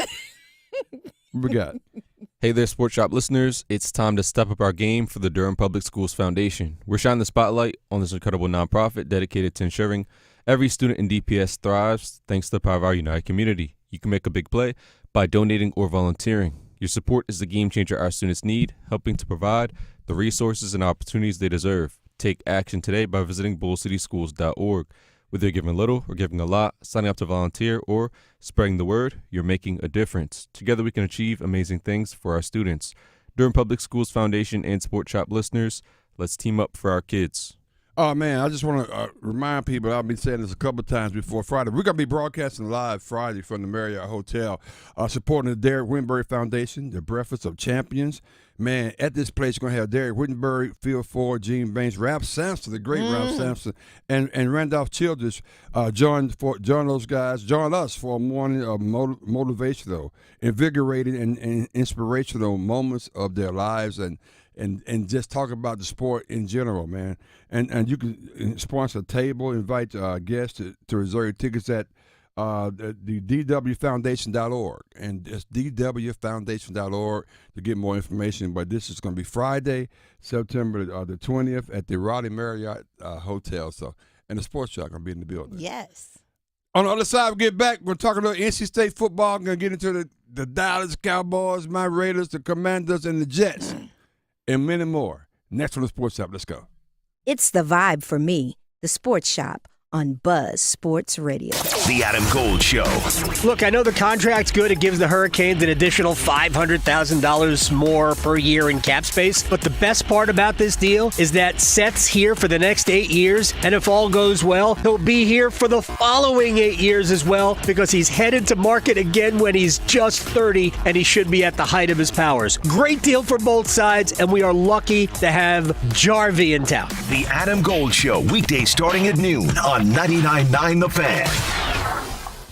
What we got? Hey there, Sports Shop listeners. It's time to step up our game for the Durham Public Schools Foundation. We're shining the spotlight on this incredible nonprofit dedicated to ensuring every student in DPS thrives thanks to the power of our united community. You can make a big play by donating or volunteering. Your support is the game changer our students need, helping to provide the resources and opportunities they deserve. Take action today by visiting bullcityschools.org. Whether you're giving little or giving a lot, signing up to volunteer, or spreading the word, you're making a difference. Together we can achieve amazing things for our students. Durham Public Schools Foundation and Sport Shop listeners, let's team up for our kids. Oh, man, I just want to remind people, I've been saying this a couple of times before Friday. We're going to be broadcasting live Friday from the Marriott Hotel, supporting the Derek Whittenbury Foundation, the Breakfast of Champions. Man, at this place, you're going to have Derek Whittenbury, Phil Ford, Gene Banks, Ralph Sampson, the great Ralph Sampson, and Randolph Childress. Join us for a morning of motivational, invigorating, and inspirational moments of their lives, and just talk about the sport in general, man. And you can sponsor a table, invite guests to reserve tickets at the dwfoundation.org. And it's dwfoundation.org to get more information. But this is going to be Friday, September the 20th at the Raleigh Marriott Hotel. So, and the sports shop going to be in the building. Yes. On the other side, we get back. We're talking about NC State football. We're going to get into the Dallas Cowboys, my Raiders, the Commanders, and the Jets. And many more. Next on the Sports Shop. Let's go. It's the vibe for me, the Sports Shop on Buzz Sports Radio. The Adam Gold Show. Look, I know the contract's good. It gives the Hurricanes an additional $500,000 more per year in cap space. But the best part about this deal is that Seth's here for the next 8 years. And if all goes well, he'll be here for the following 8 years as well, because he's headed to market again when he's just 30, and he should be at the height of his powers. Great deal for both sides, and we are lucky to have Jarvie in town. The Adam Gold Show, weekdays starting at noon on 99.9 The Fan.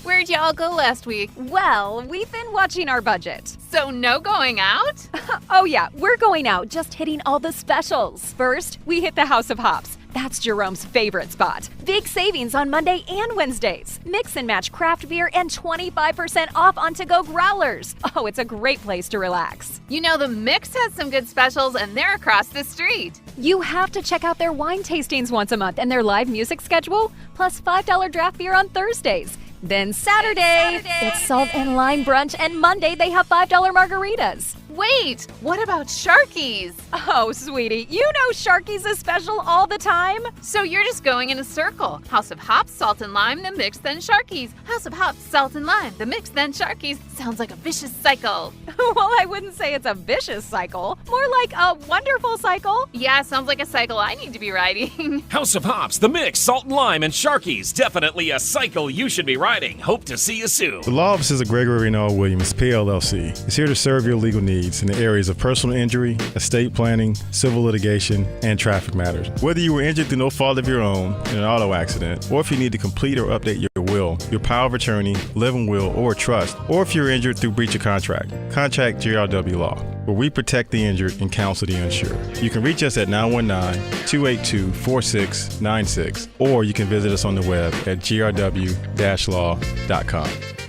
Where'd y'all go last week? Well, we've been watching our budget. So no going out? Oh yeah, we're going out, just hitting all the specials. First, we hit the House of Hops. That's Jerome's favorite spot. Big savings on Monday and Wednesdays. Mix and match craft beer and 25% off on to-go growlers. Oh, it's a great place to relax. You know, the Mix has some good specials, and they're across the street. You have to check out their wine tastings once a month and their live music schedule, plus $5 draft beer on Thursdays. Then Saturday, it's salt and lime brunch, and Monday they have $5 margaritas. Wait, what about Sharky's? Oh, sweetie, you know Sharky's is special all the time. So you're just going in a circle. House of Hops, Salt and Lime, the Mix, then Sharky's. House of Hops, Salt and Lime, the Mix, then Sharky's. Sounds like a vicious cycle. Well, I wouldn't say it's a vicious cycle. More like a wonderful cycle. Yeah, sounds like a cycle I need to be riding. House of Hops, the Mix, Salt and Lime, and Sharky's. Definitely a cycle you should be riding. Hope to see you soon. The law offices of Gregory Renaud Williams, PLLC, is here to serve your legal needs in the areas of personal injury, estate planning, civil litigation, and traffic matters. Whether you were injured through no fault of your own in an auto accident, or if you need to complete or update your will, your power of attorney, living will, or trust, or if you're injured through breach of contract, contact GRW Law, where we protect the injured and counsel the uninsured. You can reach us at 919-282-4696, or you can visit us on the web at grw-law.com.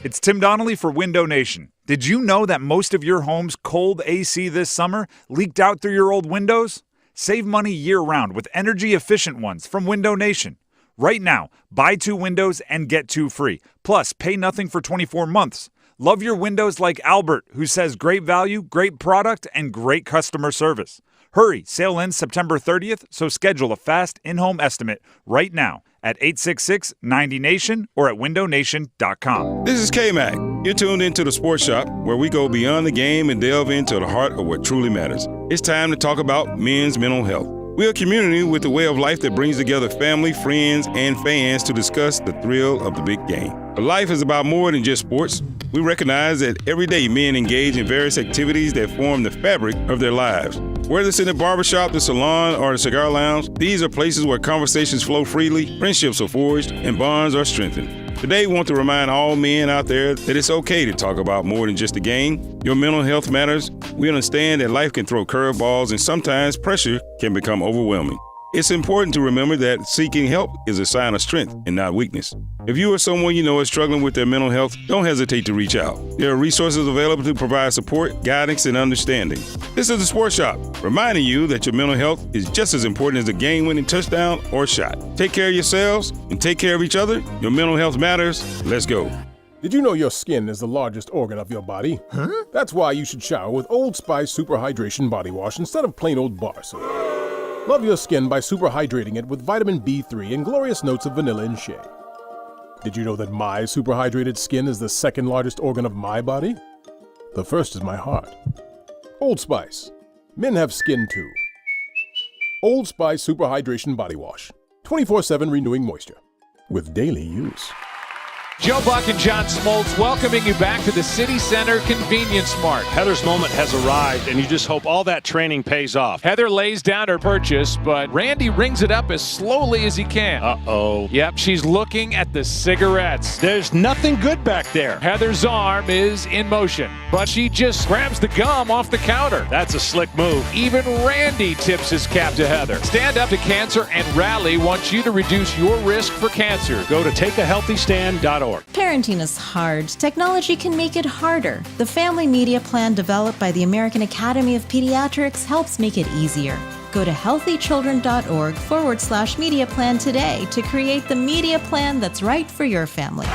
It's Tim Donnelly for Window Nation. Did you know that most of your home's cold AC this summer leaked out through your old windows? Save money year-round with energy-efficient ones from Window Nation. Right now, buy 2 windows and get 2 free. Plus, pay nothing for 24 months. Love your windows like Albert, who says great value, great product, and great customer service. Hurry, sale ends September 30th, so schedule a fast in-home estimate right now at 866-90-NATION or at windownation.com. This is Kmac. You're tuned into the Sports Shop, where we go beyond the game and delve into the heart of what truly matters. It's time to talk about men's mental health. We're a community with a way of life that brings together family, friends, and fans to discuss the thrill of the big game. But life is about more than just sports. We recognize that every day men engage in various activities that form the fabric of their lives. Whether it's in the barbershop, the salon, or the cigar lounge, these are places where conversations flow freely, friendships are forged, and bonds are strengthened. Today, we want to remind all men out there that it's okay to talk about more than just the game. Your mental health matters. We understand that life can throw curveballs, and sometimes pressure can become overwhelming. It's important to remember that seeking help is a sign of strength and not weakness. If you or someone you know is struggling with their mental health, don't hesitate to reach out. There are resources available to provide support, guidance, and understanding. This is the Sports Shop, reminding you that your mental health is just as important as a game-winning touchdown or shot. Take care of yourselves and take care of each other. Your mental health matters. Let's go. Did you know your skin is the largest organ of your body? Huh? That's why you should shower with Old Spice Super Hydration Body Wash instead of plain old bar soap. Love your skin by super hydrating it with vitamin B3 and glorious notes of vanilla and shea. Did you know that my super hydrated skin is the second largest organ of my body? The first is my heart. Old Spice. Men have skin too. Old Spice Super Hydration Body Wash. 24/7 renewing moisture. With daily use. Joe Buck and John Smoltz welcoming you back to the City Center Convenience Mart. Heather's moment has arrived, and you just hope all that training pays off. Heather lays down her purchase, but Randy rings it up as slowly as he can. Uh-oh. Yep, she's looking at the cigarettes. There's nothing good back there. Heather's arm is in motion, but she just grabs the gum off the counter. That's a slick move. Even Randy tips his cap to Heather. Stand Up to Cancer and Rally wants you to reduce your risk for cancer. Go to takeahealthystand.org. Parenting is hard. Technology can make it harder. The Family Media Plan developed by the American Academy of Pediatrics helps make it easier. Go to healthychildren.org/media plan today to create the media plan that's right for your family.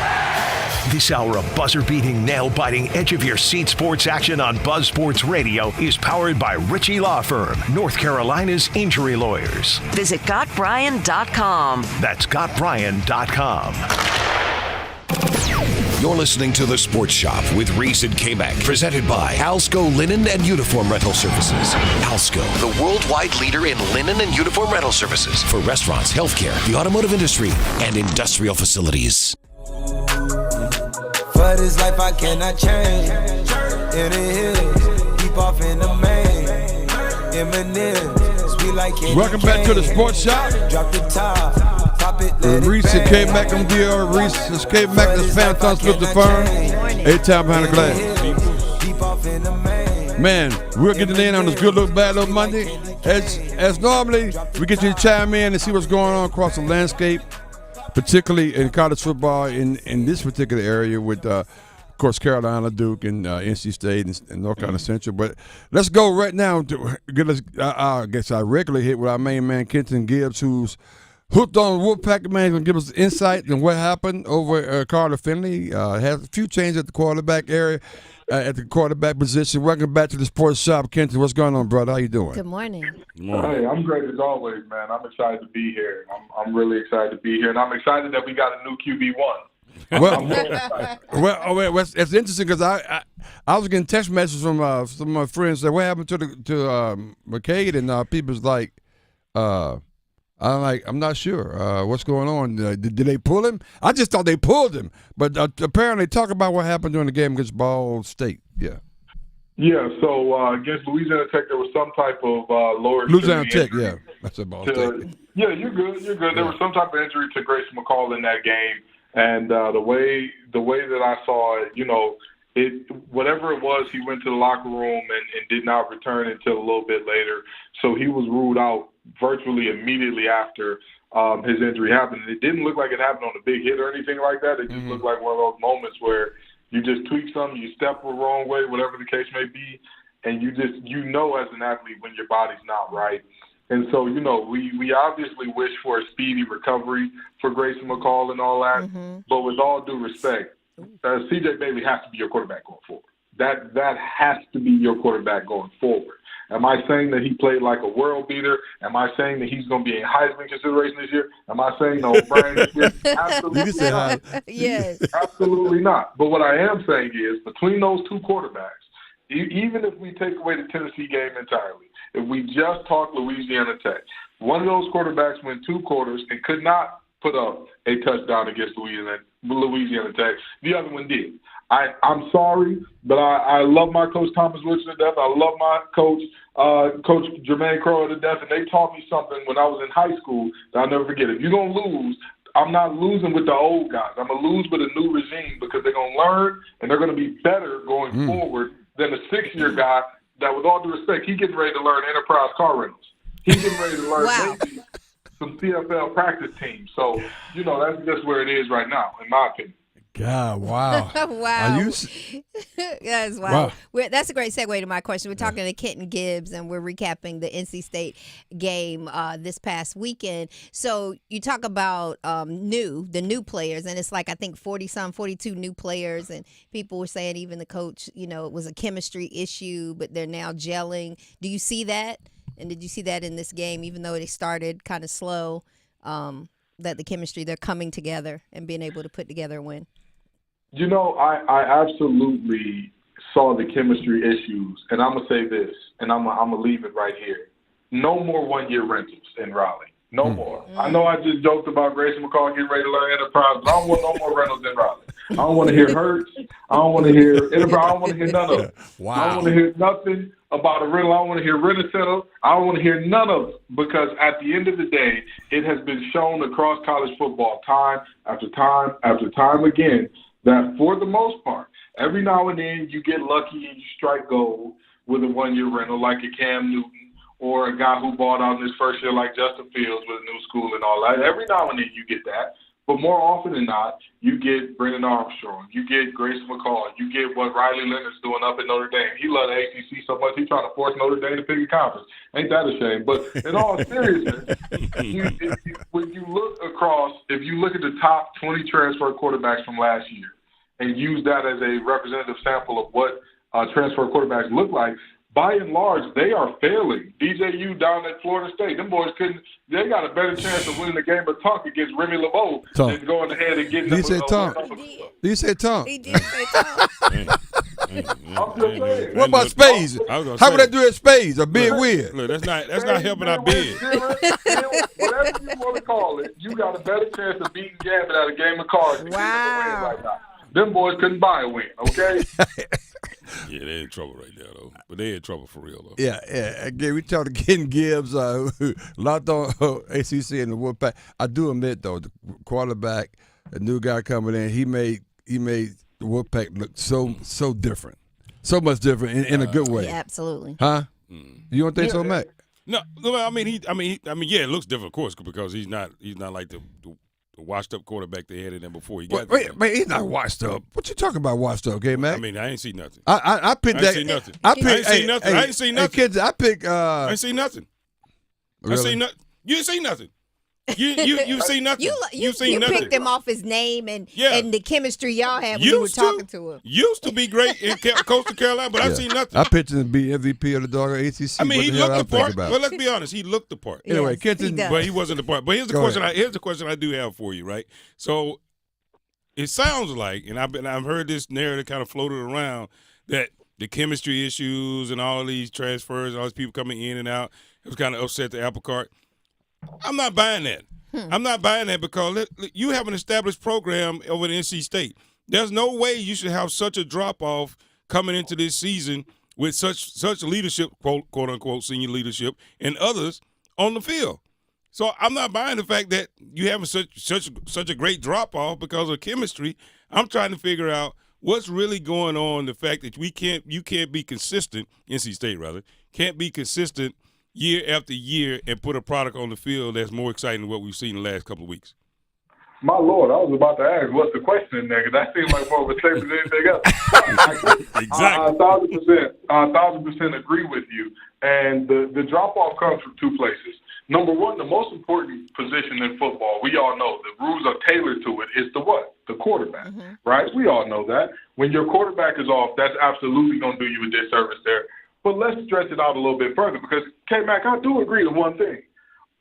This hour of buzzer-beating, nail-biting, edge-of-your-seat sports action on Buzz Sports Radio is powered by Ritchie Law Firm, North Carolina's injury lawyers. Visit GotBryan.com. That's GotBryan.com. You're listening to The Sports Shop with Reese and Kmac, presented by Alsco Linen and Uniform Rental Services. Alsco, the worldwide leader in linen and uniform rental services for restaurants, healthcare, the automotive industry, and industrial facilities. For this life I cannot change. In the hills, deep off in the main. Eminem, sweet like candy. Welcome back to the Sports Shop. Drop the top. Reese and Kmac, I'm DR. Reese is Kmac, the Panthers with the firm. 8-time behind the glass. Man, we're getting in on this good look, bad look Monday. As normally, we get you to chime in and see what's going on across the landscape, particularly in college football in this particular area with, of course, Carolina, Duke, and NC State and North Carolina Central. But let's go right now to get us. I guess I regularly hit with our main man, Kenton Gibbs, who's hooked on Wolfpack. Man, going to give us insight on what happened over Carter Finley. Has a few changes at the quarterback area, at the quarterback position. Welcome back to the Sports Shop, Kenton. What's going on, brother? How you doing? Good morning. Hey, I'm great as always, man. I'm excited to be here. I'm really excited to be here, and I'm excited that we got a new QB1. Well, it's interesting because I was getting text messages from some of my friends that what happened to McCade, and people's like, I'm not sure what's going on. Did they pull him? I just thought they pulled him, but apparently talk about what happened during the game against Ball State. Yeah. Yeah. So against Louisiana Tech, there was some type of lower Louisiana Tech. Yeah, that's a Ball State. Yeah, you're good. You're good. Yeah. There was some type of injury to Grayson McCall in that game, and the way that I saw it, whatever it was, he went to the locker room and did not return until a little bit later. So he was ruled out virtually immediately after his injury happened. It didn't look like it happened on a big hit or anything like that. It just looked like one of those moments where you just tweak something, you step the wrong way, whatever the case may be, and you as an athlete when your body's not right. And so, we obviously wish for a speedy recovery for Grayson McCall and all that, but with all due respect, C.J. Bailey has to be your quarterback going forward. That has to be your quarterback going forward. Am I saying that he played like a world beater? Am I saying that he's going to be in Heisman consideration this year? Am I saying no, Brian? Absolutely not. Yes. Absolutely not. But what I am saying is between those two quarterbacks, even if we take away the Tennessee game entirely, if we just talk Louisiana Tech, one of those quarterbacks went 2 quarters and could not put up a touchdown against Louisiana Tech. The other one did. I'm sorry, but I love my coach Thomas Woodson to death. I love my coach Jermaine Crowe to death, and they taught me something when I was in high school that I'll never forget. If you're going to lose, I'm not losing with the old guys. I'm going to lose with a new regime because they're going to learn and they're going to be better going forward than a 6-year guy that, with all due respect, he's getting ready to learn enterprise car rentals. He's getting ready to learn maybe some CFL practice teams. So, that's just where it is right now, in my opinion. God, wow. Wow. Are you That's Wow. That's a great segue to my question. We're talking to Kenton Gibbs, and we're recapping the NC State game this past weekend. So you talk about the new players, and it's like I think 42 new players, and people were saying even the coach, it was a chemistry issue, but they're now gelling. Do you see that? And did you see that in this game, even though they started kind of slow, that the chemistry, they're coming together and being able to put together a win? I absolutely saw the chemistry issues, and I'm going to say this, and I'm going to leave it right here. No more one-year rentals in Raleigh. No more. I know I just joked about Grayson McCall getting ready to learn Enterprise, but I don't want no more rentals in Raleigh. I don't want to hear Hurts. I don't want to hear Enterprise. I don't want to hear none of it. Wow. I don't want to hear nothing about a rental. I don't want to hear rent-a-center. I don't want to hear none of it, because at the end of the day, it has been shown across college football time after time after time again that for the most part, every now and then you get lucky and you strike gold with a one-year rental like a Cam Newton or a guy who bought out in his first year like Justin Fields with a new school and all that. Every now and then you get that. But more often than not, you get Brendan Armstrong, you get Grayson McCall, you get what Riley Leonard's doing up at Notre Dame. He loves the ACC so much he's trying to force Notre Dame to pick a conference. Ain't that a shame? But in all seriousness, when you look across, if you look at the top 20 transfer quarterbacks from last year and use that as a representative sample of what transfer quarterbacks look like, by and large, they are failing. DJU down at Florida State, them boys they got a better chance of winning the game of Tonk against Remy LeBeau than going ahead and getting Did you say Tonk? Did you say Tonk? He did say Tonk. What about Spades? How would I do at Spades? A big win? Look, that's not helping our bid. Whatever you want to call it, you got a better chance of beating Gambit at a game of cards than getting a win right now. Them boys couldn't buy a win, okay? Yeah, they're in trouble right now, though. But they're in trouble for real, though. Yeah. Again, we talked to Ken Gibbs, locked on ACC and the Wolfpack. I do admit, though, the quarterback, a new guy coming in, he made the Wolfpack look so different, so much different in a good way. Yeah, absolutely. Huh? You don't think so, Mac? No, I mean, yeah, it looks different, of course, because he's not like the washed-up quarterback they had in there before he got there. Wait, he's not washed up. What you talking about washed up, Kmac? I mean, I ain't seen nothing. I picked that. I ain't seen nothing. I ain't seen nothing. Hey, kids, I picked. I ain't seen nothing. Really? I seen nothing. You ain't seen nothing. You seen nothing. You picked him off his name and the chemistry y'all had when you were talking to him. Used to be great in Coastal Carolina, but I've seen nothing. I picked him to be MVP of the dog ACC. I mean, he looked the part. Well, let's be honest. He looked the part. Anyway, Kenton, but he wasn't the part. But here's the question. Here's the question I do have for you, right? So it sounds like, and I've heard this narrative kind of floated around, that the chemistry issues and all these transfers, all these people coming in and out, it was kind of upset the apple cart. I'm not buying that. I'm not buying that because you have an established program over at NC State. There's no way you should have such a drop-off coming into this season with such leadership, quote-unquote, senior leadership, and others on the field. So I'm not buying the fact that you having such a great drop-off because of chemistry. I'm trying to figure out what's really going on, the fact that you can't be consistent, NC State rather, can't be consistent year after year and put a product on the field that's more exciting than what we've seen in the last couple of weeks. My Lord, I was about to ask, what's the question in there? Because that seems like more of a statement than anything else. Exactly. I 1,000% agree with you. And the drop-off comes from two places. Number one, the most important position in football, we all know, the rules are tailored to it, is the what? The quarterback, right? We all know that. When your quarterback is off, that's absolutely going to do you a disservice there. But let's stretch it out a little bit further because, Kmac, I do agree to one thing.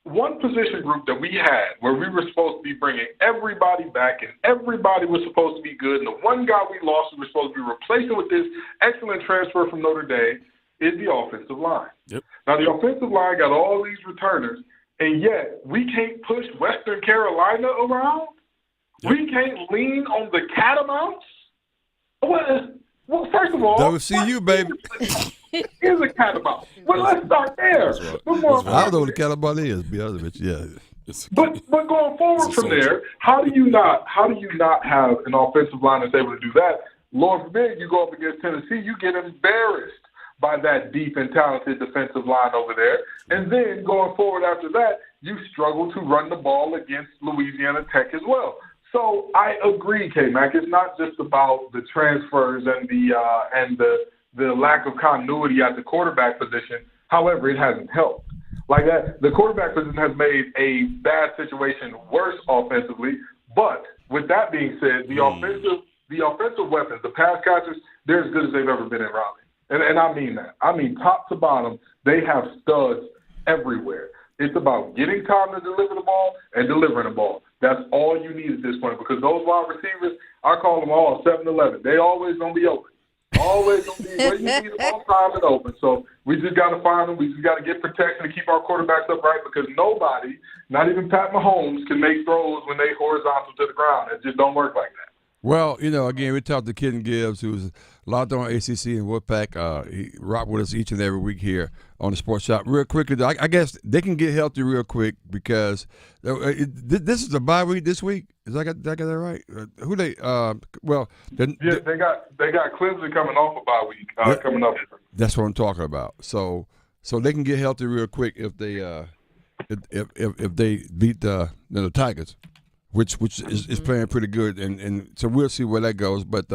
One position group that we had where we were supposed to be bringing everybody back and everybody was supposed to be good, and the one guy we lost we were supposed to be replacing with this excellent transfer from Notre Dame is the offensive line. Yep. Now, the offensive line got all these returners, and yet we can't push Western Carolina around? Yep. We can't lean on the Catamounts? Well, first of all, WCU, baby. Is a catamount. Well, let's start there. I don't know what a catamount is, to be honest with you. Yeah. But going forward from there, how do you not have an offensive line that's able to do that? Lord forbid you go up against Tennessee, you get embarrassed by that deep and talented defensive line over there. And then going forward after that, you struggle to run the ball against Louisiana Tech as well. So I agree, Kmac. It's not just about the transfers and the lack of continuity at the quarterback position. However, it hasn't helped. Like that, the quarterback position has made a bad situation worse offensively. But with that being said, the offensive weapons, the pass catchers, they're as good as they've ever been in Raleigh. And I mean that. I mean, top to bottom, they have studs everywhere. It's about getting time to deliver the ball and delivering the ball. That's all you need at this point, because those wide receivers, I call them all 7-11. They always going to be open. Always going to be where you need them all time and open. So we just got to find them. We just got to get protection to keep our quarterbacks upright, because nobody, not even Pat Mahomes, can make throws when they horizontal to the ground. It just don't work like that. Well, again, we talked to Ken Gibbs, who's locked on ACC and Wolfpack. He rock with us each and every week here on the Sports Shop. Real quickly, I guess they can get healthy real quick, because this is a bye week this week. Did I get that right? Who they? Yes, they got Clemson coming off a bye week coming up. That's what I'm talking about. So they can get healthy real quick if they if they beat the Tigers, which is playing pretty good, and so we'll see where that goes. But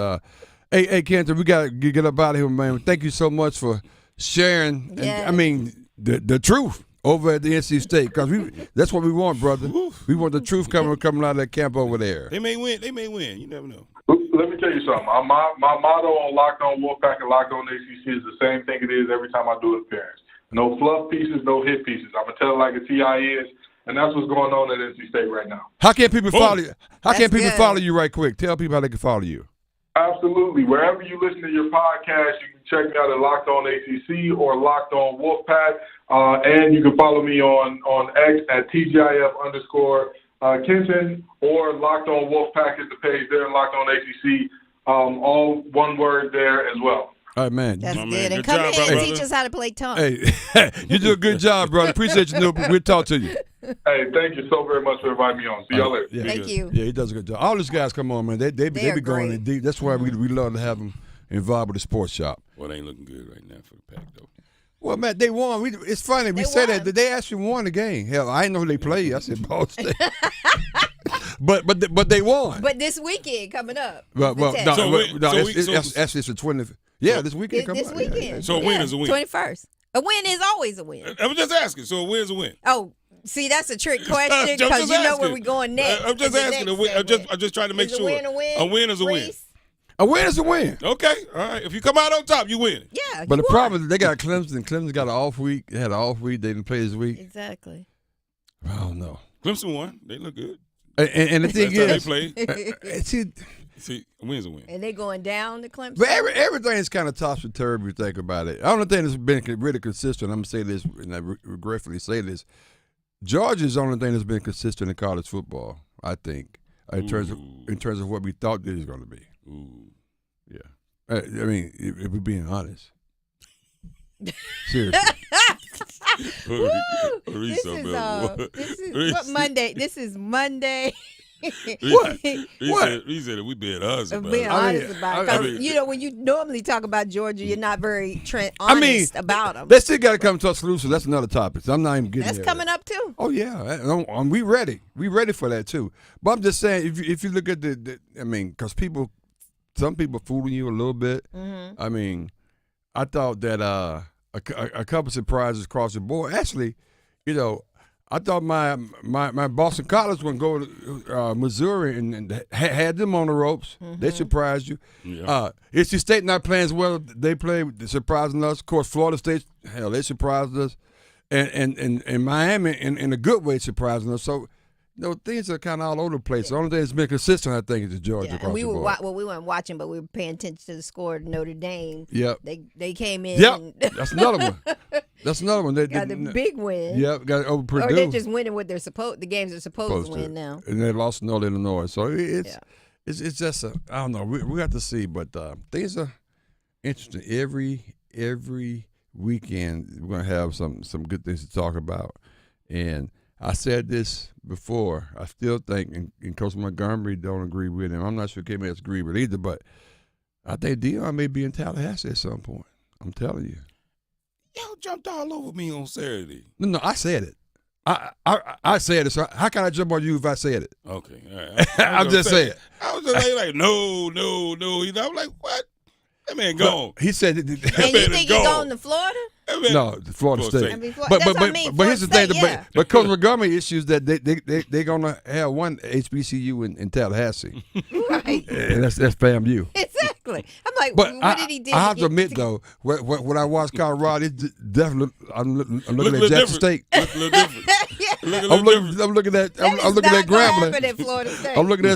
hey, Cantor, we got to get up out of here, man. Thank you so much for sharing. Yeah. I mean, the truth over at the NC State, because that's what we want, brother. We want the truth coming out of that camp over there. They may win. You never know. Let me tell you something. My motto on Locked On Wolfpack and Locked On ACC is the same thing it is every time I do an appearance. No fluff pieces, no hit pieces. I'm going to tell it like a TI is, and that's what's going on at NC State right now. How can people follow you? How can people follow you right quick? Tell people how they can follow you. Absolutely. Wherever you listen to your podcast, you can check me out at Locked On ACC or Locked On Wolfpack. And you can follow me on X at TGIF_Kenton, or Locked On Wolfpack is the page there, and Locked On ACC, all one word there as well. All right, man. That's good. Man. And Good come job, in and brother. teach us how to play tongue. Hey, you do a good job, brother. Appreciate you. We'll talk to you. Hey, thank you so very much for inviting me on. See y'all later. Yeah. Thank you. Yeah, he does a good job. All these guys come on, man. They be going in deep. That's why we love to have them involved with the Sports Shop. Well, they ain't looking good right now for the Pack, though. Well, Matt, they won. It's funny. We say that they actually won the game. Hell, I didn't know who they played. I said Ball State. but they won. But this weekend coming up. Actually, it's the 20th. Yeah, this weekend coming up. This weekend. So a win is a win. 21st. A win is always a win. I was just asking. So a win is a win. Oh, see, that's a trick question, because you know where we're going next. I'm just asking. I'm just trying to make sure. A win? A win is a win. Reese? A win is a win. Okay. All right. If you come out on top, you win. Yeah. But the problem is they got Clemson. Clemson got an off week. They had an off week. They didn't play this week. Exactly. I don't know. Clemson won. They look good. And the thing That's is, how they played. See, a win's a win. And they going down to Clemson. But everything's kind of topsy-turvy if you think about it. I don't think it's been really consistent. I'm going to say this, and I regretfully say this. Georgia's the only thing that's been consistent in college football, I think, in terms of what we thought it was going to be. Ooh. Yeah. I mean, if we're being honest. Seriously. This is what Monday. This is Monday. What? He said we being honest about Being it. honest about it. Because, when you normally talk about Georgia, you're not very honest about them. They still got to come to a solution. That's another topic. So I'm not even getting That's there. coming up, too. Oh, yeah. We ready. We ready for that, too. But I'm just saying, if you look at because some people fooling you a little bit. Mm-hmm. I mean, I thought that a couple surprises across the board. Actually, I thought my Boston College would go to Missouri and had them on the ropes. Mm-hmm. They surprised you. Yeah. NC State not playing as well. They played surprising us. Of course, Florida State, they surprised us. And Miami, in a good way, surprising us. So, things are kind of all over the place. The only thing that's been consistent, I think, is Georgia. Yeah, and we weren't watching, but we were paying attention to the score of Notre Dame. Yep. They came in. Yep. That's another one. They got the big win. Yep. Got over Purdue. Or they're just winning what the games are supposed to win now. And they lost to Northern Illinois. So it's just I don't know. We got to see, but things are interesting. Every weekend we're gonna have some good things to talk about. And I said this before. I still think, and Coach Montgomery don't agree with him. I'm not sure Kmac agree with either, but I think Deion may be in Tallahassee at some point. I'm telling you. Y'all jumped all over me on Saturday. No, I said it. I said it. So how can I jump on you if I said it? Okay, all right. I'm just saying. I was just like, no. I'm like, what? That man gone. He said. And you think he's going to Florida? No, Florida State. I mean, that's what I mean. But here's the thing. State, yeah. But Coach Montgomery issues that they're gonna have one HBCU in Tallahassee. Right. And that's FAMU. Exactly. I'm like, But what did he do? I have to admit though, when I watch Colorado, it's definitely I'm looking at Jackson State. Look a little different. I'm looking at Grambling. At Florida State. I'm looking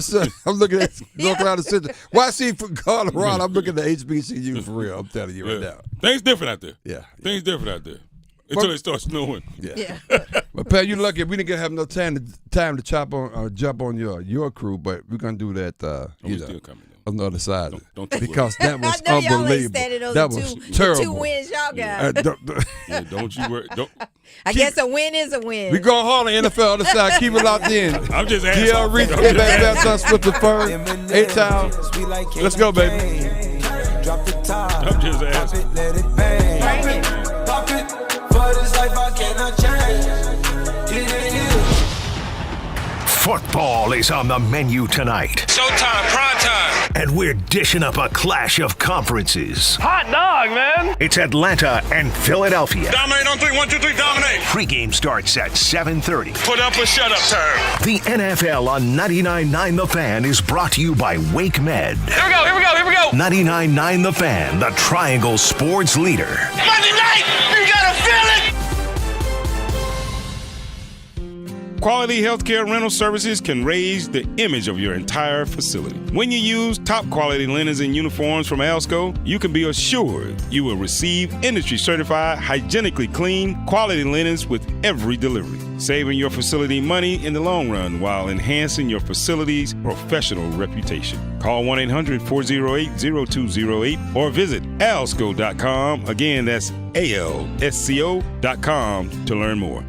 at North Carolina Central. Why see from Colorado? I'm looking at HBCU for real. I'm telling you right now. Things different out there. Yeah. Things different out there until it starts snowing. Yeah. But Pat, you lucky we didn't have no time to jump on your crew, but we're gonna do that. Still coming. On the other side, don't because that was I know y'all ain't unbelievable. standing those That two, was the terrible. 2 wins y'all got. Yeah, don't you worry. I guess a win is a win. We going hard on NFL other side. Keep it locked in. I'm just asking. Reese, get back down, split the firm. 8-town. Let's go, baby. Drop the top. I'm just asking. Pop it, let it bang. Pop it. For this life I cannot change. It is. Football is on the menu tonight. Showtime, prime time. And we're dishing up a clash of conferences. Hot dog, man. It's Atlanta and Philadelphia. Dominate on 3, 1, 2, 3, dominate. Pregame starts at 7:30. Put up or shut up time. The NFL on 99.9 The Fan is brought to you by Wake Med. Here we go. 99.9 The Fan, the Triangle Sports leader. Monday night, you gotta feel it. Quality healthcare rental services can raise the image of your entire facility. When you use top quality linens and uniforms from Alsco, you can be assured you will receive industry certified, hygienically clean, quality linens with every delivery, saving your facility money in the long run while enhancing your facility's professional reputation. Call 1-800-408-0208 or visit alsco.com. Again, that's ALSCO.com to learn more.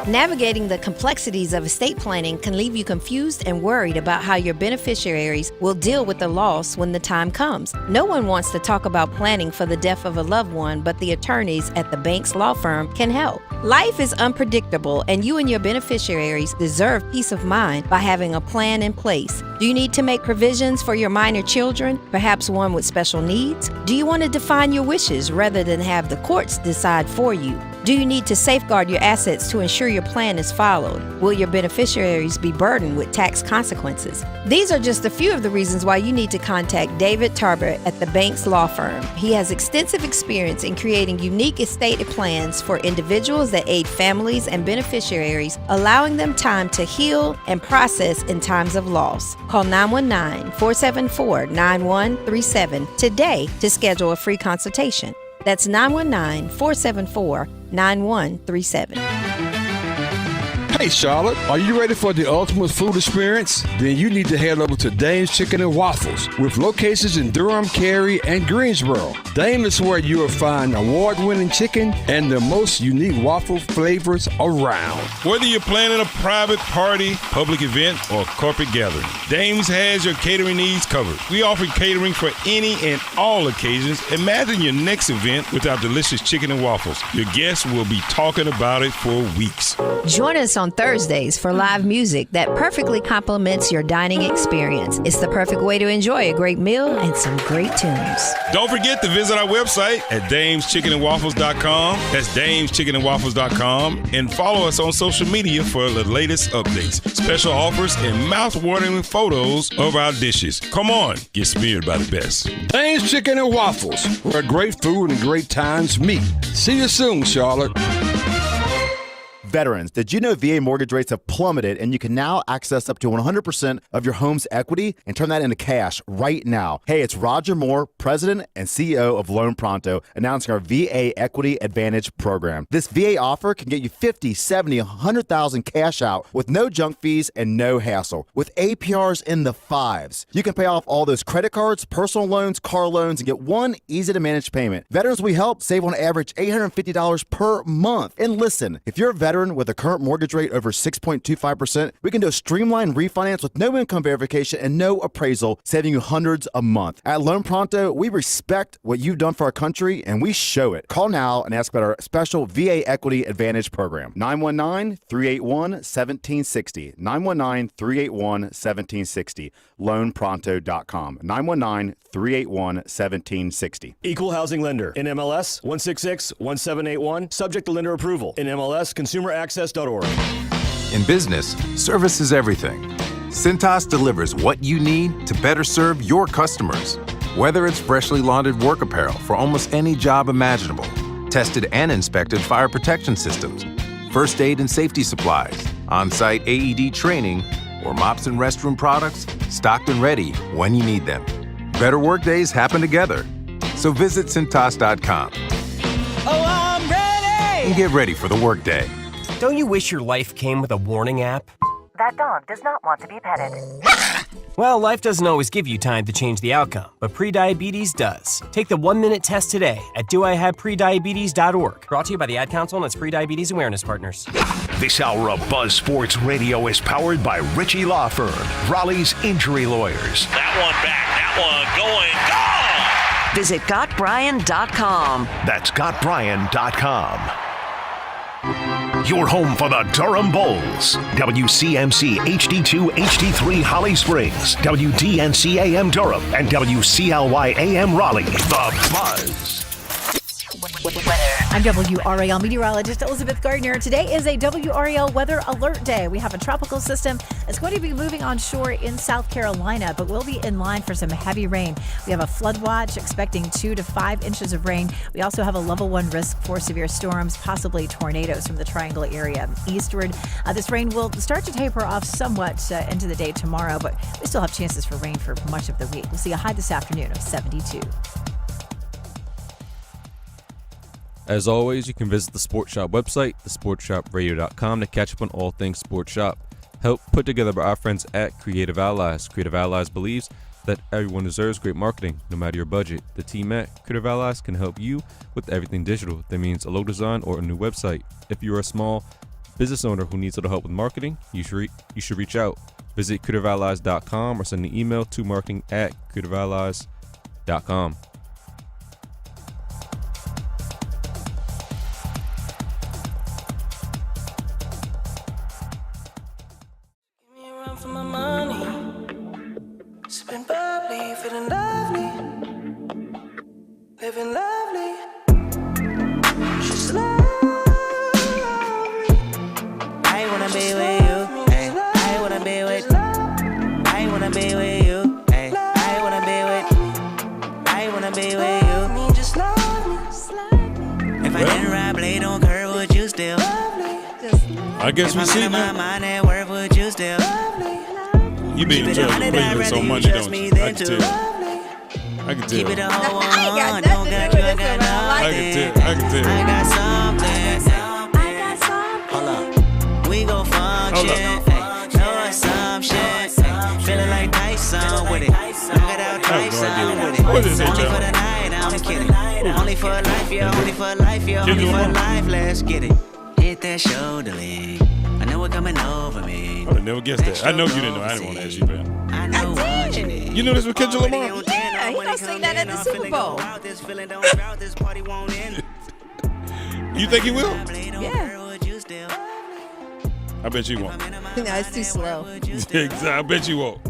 Navigating the complexities of estate planning can leave you confused and worried about how your beneficiaries will deal with the loss when the time comes. No one wants to talk about planning for the death of a loved one, but the attorneys at the Banks Law Firm can help. Life is unpredictable, and you and your beneficiaries deserve peace of mind by having a plan in place. Do you need to make provisions for your minor children, perhaps one with special needs? Do you want to define your wishes rather than have the courts decide for you? Do you need to safeguard your assets to ensure your plan is followed? Will your beneficiaries be burdened with tax consequences? These are just a few of the reasons why you need to contact David Tarbert at the Banks Law Firm. He has extensive experience in creating unique estate plans for individuals that aid families and beneficiaries, allowing them time to heal and process in times of loss. Call 919-474-9137 today to schedule a free consultation. That's 919-474-9137. Hey Charlotte, are you ready for the ultimate food experience? Then you need to head over to Dame's Chicken and Waffles with locations in Durham, Cary, and Greensboro. Dame is where you will find award-winning chicken and the most unique waffle flavors around. Whether you're planning a private party, public event, or corporate gathering, Dame's has your catering needs covered. We offer catering for any and all occasions. Imagine your next event with our delicious chicken and waffles. Your guests will be talking about it for weeks. Join us on Thursdays for live music that perfectly complements your dining experience. It's the perfect way to enjoy a great meal and some great tunes. Don't forget to visit our website at dameschickenandwaffles.com. That's dameschickenandwaffles.com. And follow us on social media for the latest updates, special offers, and mouth-watering photos of our dishes. Come on, get smeared by the best. Dame's Chicken and Waffles, where great food and great times meet. See you soon, Charlotte. Veterans, did you know VA mortgage rates have plummeted and you can now access up to 100% of your home's equity and turn that into cash right now? Hey, it's Roger Moore, President and CEO of Loan Pronto, announcing our VA Equity Advantage program. This VA offer can get you $50,000, $70,000, $100,000 cash out with no junk fees and no hassle, with APRs in the 5s. You can pay off all those credit cards, personal loans, car loans, and get one easy-to-manage payment. Veterans we help save on average $850 per month. And listen, if you're a veteran veteran with a current mortgage rate over 6.25%, we can do a streamlined refinance with no income verification and no appraisal, saving you hundreds a month. At Loan Pronto, we respect what you've done for our country, and we show it. Call now and ask about our special VA Equity Advantage program. 919-381-1760. 919-381-1760. LoanPronto.com. 919-381-1760. Equal housing lender. NMLS 166-1781. Subject to lender approval. NMLS consumeraccess.org. In business, service is everything. Cintas delivers what you need to better serve your customers. Whether it's freshly laundered work apparel for almost any job imaginable, tested and inspected fire protection systems, first aid and safety supplies, on-site AED training, or mops and restroom products, stocked and ready when you need them. Better work days happen together. So visit Cintas.com. Oh, I'm ready! And get ready for the workday. Don't you wish your life came with a warning app? That dog does not want to be petted. Well, life doesn't always give you time to change the outcome, but prediabetes does. Take the 1-minute test today at doihaveprediabetes.org. Brought to you by the Ad Council and its Prediabetes Awareness Partners. This hour of Buzz Sports Radio is powered by Ritchie Law Firm, Raleigh's injury lawyers. That one back, that one going, gone! Visit GotBrian.com. That's GotBrian.com. Your home for the Durham Bulls. WCMC HD2, HD3 Holly Springs, WDNC AM Durham, and WCLY AM Raleigh. The Buzz. I'm WRAL meteorologist Elizabeth Gardner. Today is a WRAL weather alert day. We have a tropical system that's going to be moving on shore in South Carolina, but we'll be in line for some heavy rain. We have a flood watch expecting 2 to 5 inches of rain. We also have a level 1 risk for severe storms, possibly tornadoes from the Triangle area eastward. This rain will start to taper off somewhat into the day tomorrow, but we still have chances for rain for much of the week. We'll see a high this afternoon of 72. As always, you can visit the Sports Shop website, thesportshopradio.com, to catch up on all things Sports Shop. Help put together by our friends at Creative Allies. Creative Allies believes that everyone deserves great marketing, no matter your budget. The team at Creative Allies can help you with everything digital. That means a logo design or a new website. If you're a small business owner who needs a little help with marketing, you should reach out. Visit creativeallies.com or send an email to marketing@creativeallies.com. Sipping bubbly, feeling lovely, living lovely. She's lovely. I wanna be with you. Ay. I wanna be with. I wanna be with you. Ay. I wanna be with. I wanna be with you. Me just love me. If I didn't ride blade on curve, would you still? I guess we see now. My net worth, would you still? You been in trouble playing so much, don't you? I can tell. I can tell. Keep it a whole one. Don't got you, I got nothing. I can tell. I got something. Hold up. We gon' function. Know assumption. Feeling like Tyson with it. Knock it out Tyson with it. What is it, Only for the night, I'm kidding. Only for life, yeah. Only for life, yeah. Only for life, let's get it. Hit that shoulder lean. I know what coming over me. I would never guess that. I know you didn't know. I didn't want to ask you, man. I know what you need. You knew this was Kendrick Lamar? Yeah, he gonna sing that at the Super Bowl. You think he will? Yeah. I bet you won't. No, it's too slow. I bet you won't.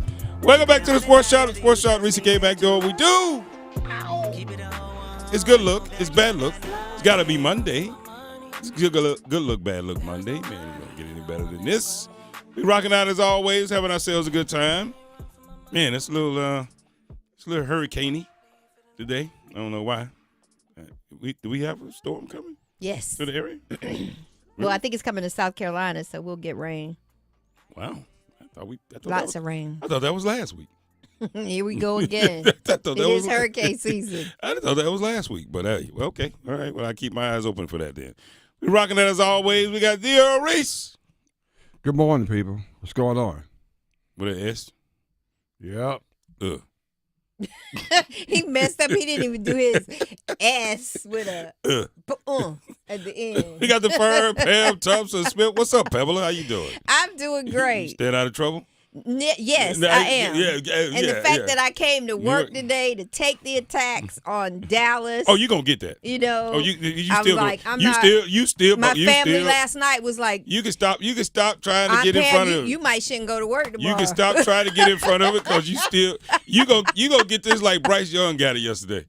Welcome back to the Sports Shop. The Sports Shop, Reese Kmac doing what we do. It's good look. It's bad look. It's got to be Monday. It's good look, bad look Monday. Man, you don't get any better than this. We rocking out as always, having ourselves a good time. Man, it's a little hurricane-y today. I don't know why. Do we have a storm coming? Yes. To the area? Well, I think it's coming to South Carolina, so we'll get rain. Wow. Lots of rain. I thought that was last week. Here we go again. It is hurricane season. I thought that was last week, but hey, okay. All right. Well, I keep my eyes open for that then. We're rocking that as always. We got the Reese. Good morning, people. What's going on? With an S? Yep. He messed up. He didn't even do his S with a at the end. We got the firm, Pam Thompson Smith. What's up, Pamela? How you doing? I'm doing great. Staying out of trouble? Yes, I am. And the fact that I came to work today to take the attacks on Dallas. Oh, you gonna get that? You know. Oh, you I'm still? like, I'm you not. still. My you family still, last night was like, You can stop trying to Aunt get in Pam, front of it. you might shouldn't go to work tomorrow. You can stop trying to get in front of it because you gonna get this like Bryce Young got it yesterday.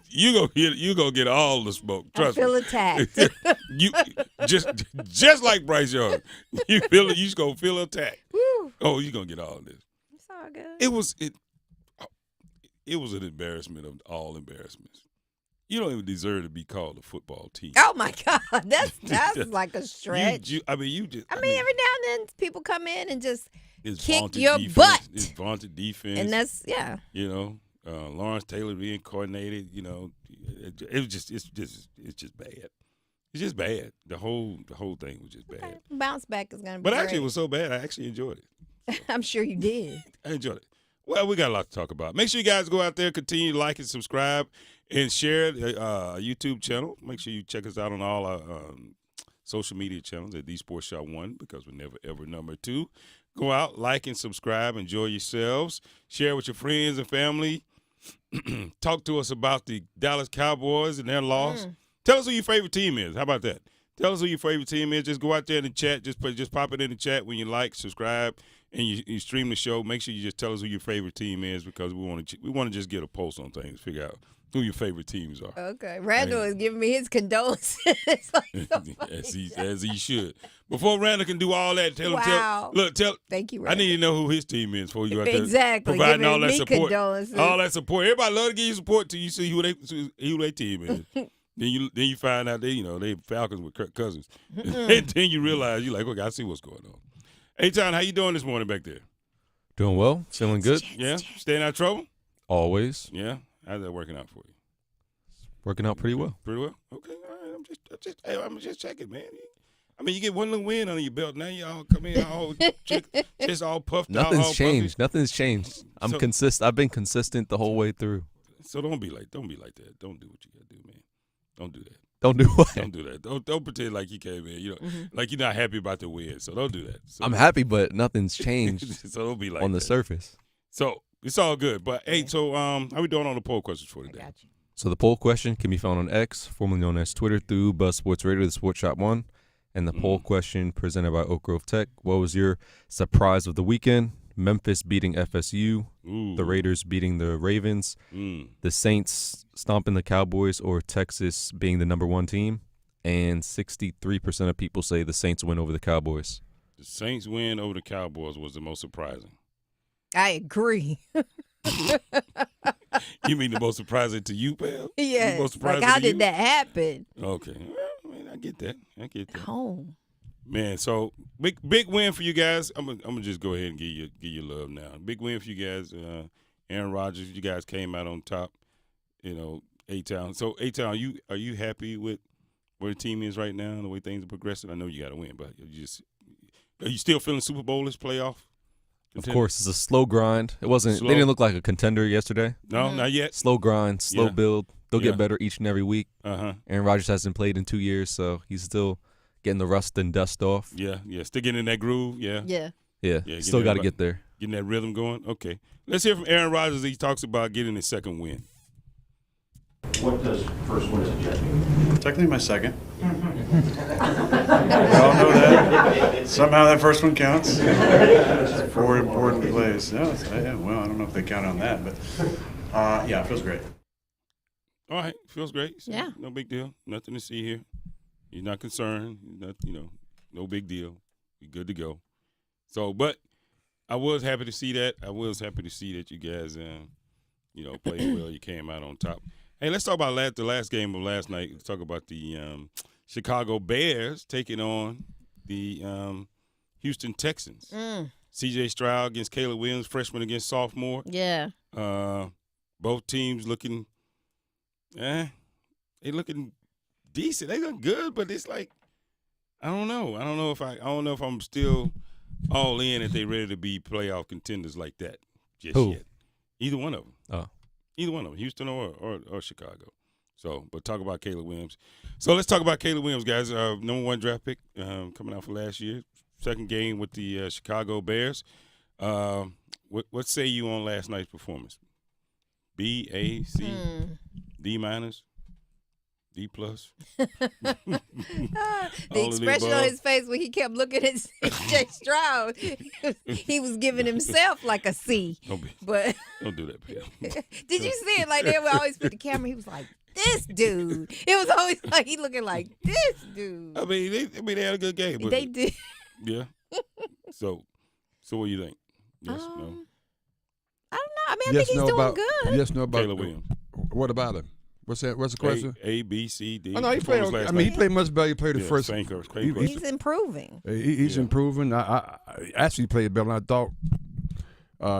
you gonna get all the smoke. Trust I feel me. attacked. You just like Bryce Young. You just gonna feel attacked. Woo. Oh, you gonna get all this. It's all good. It was an embarrassment of all embarrassments. You don't even deserve to be called a football team. Oh my God, that's like a stretch. Every now and then people come in and just it's kick your defense, butt. It's vaunted defense, And that's You know, Lawrence Taylor being coordinated. You know, it's just bad. It's just bad. The whole thing was just bad. Okay. Bounce back is gonna be. But great. actually, it was so bad. I actually enjoyed it. I'm sure you did. I enjoyed it. Well, we got a lot to talk about. Make sure you guys go out there, continue to like and subscribe, and share the YouTube channel. Make sure you check us out on all our social media channels at The Sports Shop 1 because we're never, ever number 2. Go out, like and subscribe. Enjoy yourselves. Share with your friends and family. Talk to us about the Dallas Cowboys and their loss. Tell us who your favorite team is. How about that? Tell us who your favorite team is. Just go out there in the chat. Just pop it in the chat when you like, subscribe, and you stream the show. Make sure you just tell us who your favorite team is because we want to just get a pulse on things, figure out who your favorite teams are. Okay, Randall is giving me his condolences. as he should. Before Randall can do all that, tell him. Thank you, Randall. I need to know who his team is before you go out there Exactly. providing all that me support. Condolences. All that support. Everybody love to give you support till you see who their team is. Then you find out they Falcons with Kirk Cousins. And then you realize you're like, okay, I see what's going on. Hey, Tom, how you doing this morning back there? Doing well. Feeling good. Yeah? Staying out of trouble? Always. Yeah? How's that working out for you? Working out pretty well. Pretty well? Okay. All right. I'm just checking, man. I mean, you get one little win under your belt. Now you all come in all just all puffed out. Nothing's changed. Nothing's changed. I've been consistent the whole way through. So don't be like that. Don't do what you got to do, man. Don't do that. Don't do what? Don't do that. Don't pretend like you came in. Like you're not happy about the win. So don't do that. So, I'm happy, but nothing's changed. So don't be like on the that. surface. So it's all good. But hey, so how we doing on the poll questions for today? So the poll question can be found on X, formerly known as Twitter, through Buzz Sports Radio, the Sports Shop 1. And the poll question presented by Oak Grove Tech. What was your surprise of the weekend? Memphis beating FSU, the Raiders beating the Ravens, the Saints stomping the Cowboys, or Texas being the number 1 team. And 63% of people say the Saints win over the Cowboys. The Saints win over the Cowboys was the most surprising. I agree. You mean the most surprising to you, pal? Yeah. Like, how did that happen? Okay. Well, I mean, I get that. Home. Man, so big win for you guys. I'm gonna just go ahead and give you love now. Big win for you guys. Aaron Rodgers, you guys came out on top. A-Town. So A-Town, are you happy with where the team is right now and the way things are progressing? I know you got to win, but are you still feeling Super Bowl-ish playoff? Of course, it's a slow grind. It wasn't. They didn't look like a contender yesterday. No, not yet. Slow grind, slow build. They'll get better each and every week. Aaron Rodgers hasn't played in 2 years, so he's still getting the rust and dust off. Yeah. Still getting in that groove. Yeah. Still got to get there. Getting that rhythm going. Okay. Let's hear from Aaron Rodgers. He talks about getting his second win. What does first win suggest? Technically my second. We all know that. Somehow that first one counts. 4 important plays. Well, I don't know if they count on that, but it feels great. All right, feels great. So, yeah. No big deal. Nothing to see here. You're not concerned. No big deal. You're good to go. So, but I was happy to see that. I was happy to see that you guys, played well. You came out on top. Hey, let's talk about the last game of last night. Let's talk about the Chicago Bears taking on the Houston Texans. C.J. Stroud against Caleb Williams, freshman against sophomore. Yeah. Both teams looking, they looking decent. They look good, but it's like, I don't know. I don't know if I'm still all in if they ready to be playoff contenders like that just yet. Either one of them. Either one of them, Houston or Chicago. So, but talk about Caleb Williams. So let's talk about Caleb Williams, guys. Number 1 draft pick coming out for last year. Second game with the Chicago Bears. What say you on last night's performance? B, A, C, D minus, D plus. The expression on his face when he kept looking at CJ Stroud, he was giving himself like a C. Don't do that, Pam. Did you see it? Like they would always put the camera. He was like, "This dude." It was always like he looking like this dude. I mean, they had a good game. But They did. Yeah. So what do you think? Yes, no. I don't know. I mean, I think he's doing good. Yes, no about Caleb Williams. What about him? What's the question? A, B, C, D. Oh, no, he played. I mean, he played much better. He played the first. He's improving. He's improving. I actually played better than I thought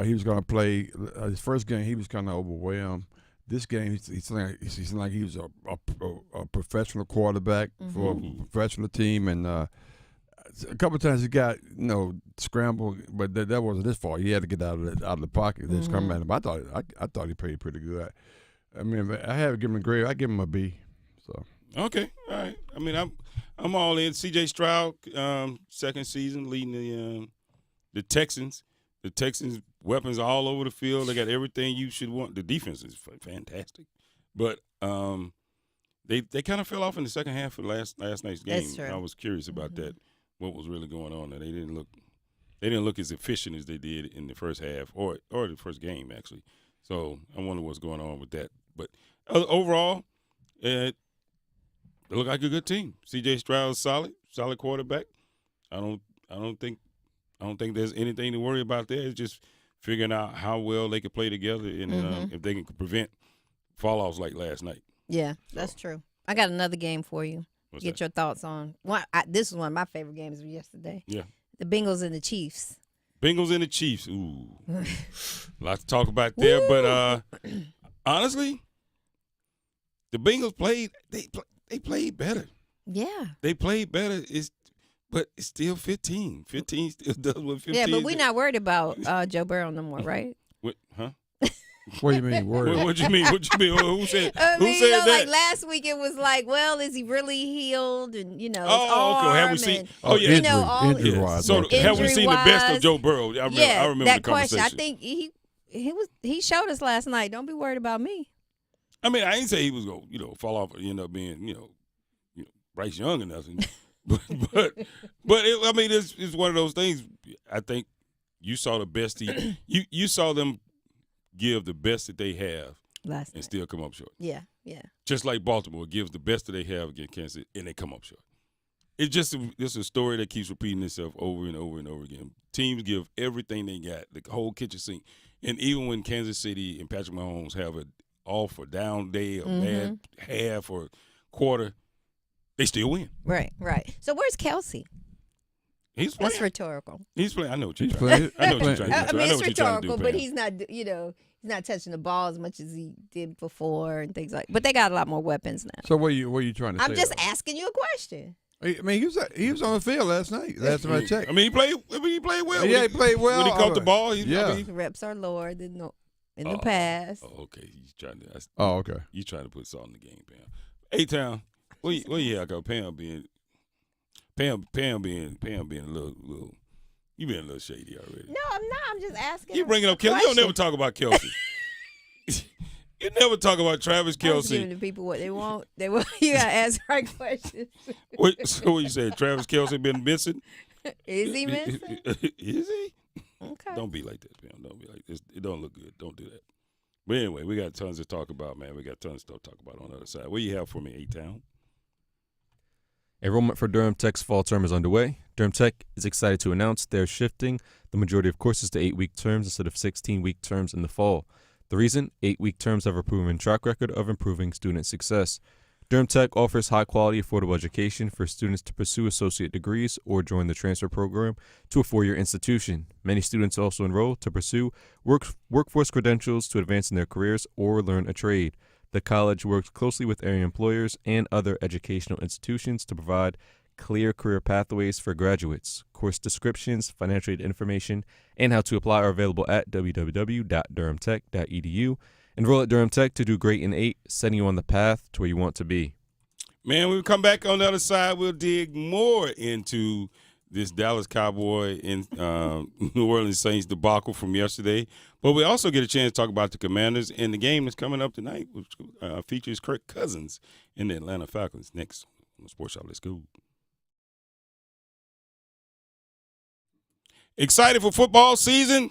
he was going to play. His first game, he was kind of overwhelmed. This game, he's like he was a professional quarterback for a professional team, and a couple of times he got scrambled, but that wasn't his fault. He had to get out of the pocket. Just come at him. I thought he played pretty good. I mean, I have to give him a grade. I give him a B. So okay, all right. I mean, I'm all in. C.J. Stroud, second season leading the Texans. The Texans' weapons are all over the field. They got everything you should want. The defense is fantastic, but they kind of fell off in the second half of last night's game. That's true. I was curious about that. What was really going on there? They didn't look as efficient as they did in the first half or the first game actually. So I wonder what's going on with that. But overall, they look like a good team. C.J. Stroud's solid quarterback. I don't think there's anything to worry about there. It's just figuring out how well they can play together and if they can prevent fall-offs like last night. Yeah, that's true. I got another game for you. Get your thoughts on. This is one of my favorite games of yesterday. Yeah. The Bengals and the Chiefs. Bengals and the Chiefs. Ooh. A lot to talk about there. But honestly, the Bengals played they played better. Yeah. They played better. But it's still 15. 15 still does what 15 Yeah, but we're did. not worried about Joe Burrow no more, right? What? Huh? What do you mean? What you mean? Who said? I mean, who said that? like last week it was like, well, is he really healed? And his okay. arm Have we seen? and, yeah. Injury-wise. So have we seen the best of injury-wise. Joe Burrow? I remember that the question. conversation. I think he showed us last night. Don't be worried about me. I mean, I ain't say he was going to fall off and end up being Bryce Young or nothing. but I mean, it's one of those things. I think you saw the best. You saw them give the best that they have last and night. still come up short. Yeah. Just like Baltimore gives the best that they have against Kansas City and they come up short. It's just a story that keeps repeating itself over and over and over again. Teams give everything they got, the whole kitchen sink. And even when Kansas City and Patrick Mahomes have an off or down day, or bad half or quarter, they still win. Right. So where's Kelsey? He's playing. That's rhetorical. He's playing. I know what you're trying to do. I know what you're trying to do. I mean, I know it's what you're trying to do, rhetorical, but Pam. he's not. He's not touching the ball as much as he did before and things like. But they got a lot more weapons now. So what are you trying to say? I'm just asking you a question. I mean, he was on the field last night. Last time I checked. I mean, he played well. Yeah, he played well. When he caught the ball, Reps are lower than in the past. Oh, okay. He's trying to. Okay. You trying to put salt in the game, Pam? A-Town. Well, yeah, I got Pam being a little. You being a little shady already. No, I'm not. I'm just asking. You bringing up Kelsey. You don't never talk about Kelsey. You never talk about Travis I'm just Kelce. giving the people what they want. You gotta ask the right questions. So what you saying? Travis Kelce been missing? Is he missing? Is he? Okay. Don't be like that, Pam. Don't be like this. It don't look good. Don't do that. But anyway, we got tons to talk about, man. We got tons of stuff to talk about on the other side. What do you have for me, A-Town? Enrollment for Durham Tech's fall term is underway. Durham Tech is excited to announce they're shifting the majority of courses to 8-week terms instead of 16-week terms in the fall. The reason? 8-week terms have a proven track record of improving student success. Durham Tech offers high-quality, affordable education for students to pursue associate degrees or join the transfer program to a 4-year institution. Many students also enroll to pursue workforce credentials to advance in their careers or learn a trade. The college works closely with area employers and other educational institutions to provide clear career pathways for graduates. Course descriptions, financial aid information, and how to apply are available at www.durhamtech.edu. Enroll at Durham Tech to do great in 8, setting you on the path to where you want to be. Man, when we come back on the other side, we'll dig more into this Dallas Cowboy and New Orleans Saints debacle from yesterday. But we also get a chance to talk about the Commanders and the game that's coming up tonight, which features Kirk Cousins and the Atlanta Falcons. Next on the Sports Shop. Let's go. Excited for football season?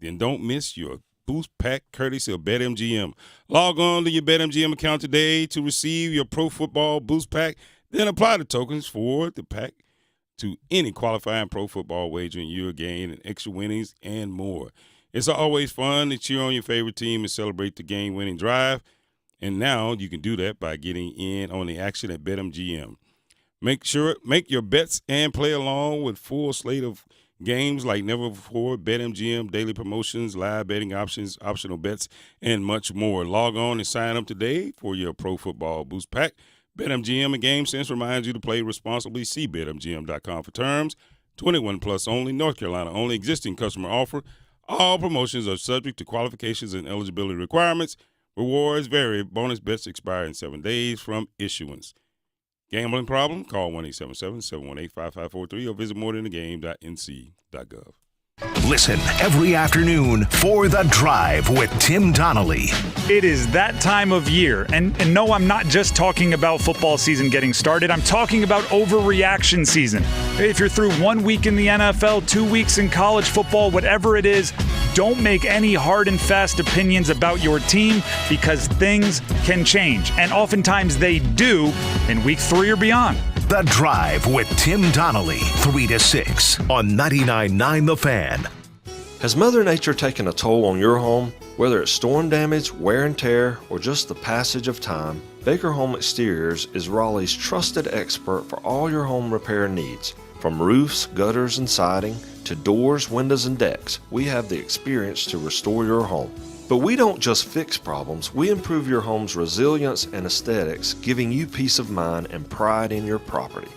Then don't miss your boost pack courtesy of BetMGM. Log on to your BetMGM account today to receive your Pro Football Boost Pack. Then apply the tokens for the pack to any qualifying pro football wager, and you'll gain an extra winnings and more. It's always fun to cheer on your favorite team and celebrate the game-winning drive. And now you can do that by getting in on the action at BetMGM. Make your bets and play along with full slate of games like never before. BetMGM, daily promotions, live betting options, optional bets, and much more. Log on and sign up today for your Pro Football Boost Pack. BetMGM and GameSense reminds you to play responsibly. See BetMGM.com for terms. 21 plus only, North Carolina only. Existing customer offer. All promotions are subject to qualifications and eligibility requirements. Rewards vary. Bonus bets expire in 7 days from issuance. Gambling problem? Call 1-877-718-5543 or visit morethanthegame.nc.gov. Listen every afternoon for The Drive with Tim Donnelly. It is that time of year. And no, I'm not just talking about football season getting started. I'm talking about overreaction season. If you're through 1 week in the NFL, 2 weeks in college football, whatever it is, don't make any hard and fast opinions about your team because things can change. And oftentimes they do in week 3 or beyond. The Drive with Tim Donnelly, 3 to 6 on 99.9 The Fan. Has Mother Nature taken a toll on your home? Whether it's storm damage, wear and tear, or just the passage of time, Baker Home Exteriors is Raleigh's trusted expert for all your home repair needs. From roofs, gutters, and siding, to doors, windows, and decks, we have the experience to restore your home. But we don't just fix problems, we improve your home's resilience and aesthetics, giving you peace of mind and pride in your property.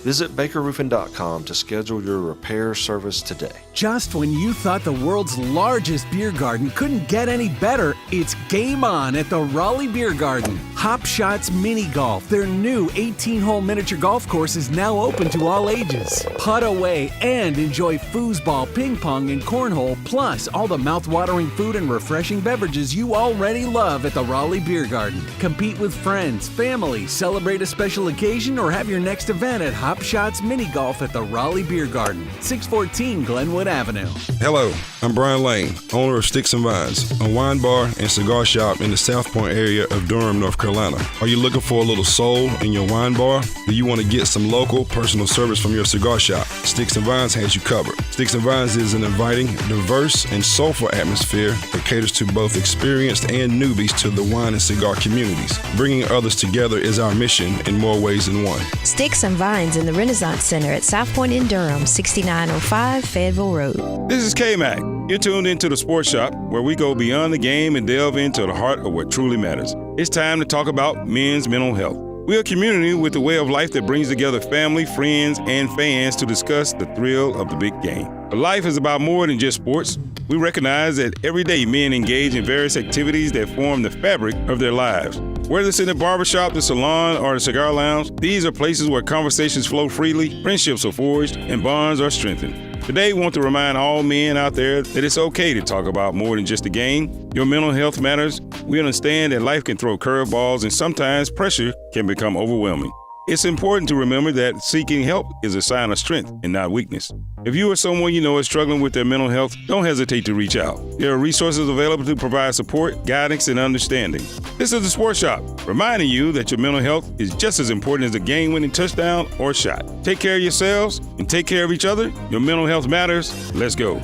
Visit BakerRoofing.com to schedule your repair service today. Just when you thought the world's largest beer garden couldn't get any better, it's game on at the Raleigh Beer Garden. Hop Shots Mini Golf, their new 18-hole miniature golf course, is now open to all ages. Putt away and enjoy foosball, ping pong, and cornhole, plus all the mouth-watering food and refreshing beverages you already love at the Raleigh Beer Garden. Compete with friends, family, celebrate a special occasion, or have your next event at Hop Shots Mini Golf at the Raleigh Beer Garden, 614 Glenwood Avenue. Hello, I'm Brian Lane, owner of Sticks and Vines, a wine bar and cigar shop in the South Point area of Durham, North Carolina. Are you looking for a little soul in your wine bar? Do you want to get some local personal service from your cigar shop? Sticks and Vines has you covered. Sticks and Vines is an inviting, diverse, and soulful atmosphere that caters to both experienced and newbies to the wine and cigar communities. Bringing others together is our mission in more ways than one. Sticks and Vines in the Renaissance Center at South Point in Durham, 6905 Fayetteville Road. This is Kmac. You're tuned into the Sports Shop, where we go beyond the game and delve into the heart of what truly matters. It's time to talk about men's mental health. We're a community with a way of life that brings together family, friends, and fans to discuss the thrill of the big game. But life is about more than just sports. We recognize that every day men engage in various activities that form the fabric of their lives. Whether it's in the barbershop, the salon, or the cigar lounge, these are places where conversations flow freely, friendships are forged, and bonds are strengthened. Today, we want to remind all men out there that it's okay to talk about more than just the game. Your mental health matters. We understand that life can throw curveballs, and sometimes pressure can become overwhelming. It's important to remember that seeking help is a sign of strength and not weakness. If you or someone you know is struggling with their mental health, don't hesitate to reach out. There are resources available to provide support, guidance, and understanding. This is the Sports Shop, reminding you that your mental health is just as important as a game-winning touchdown or shot. Take care of yourselves and take care of each other. Your mental health matters. Let's go.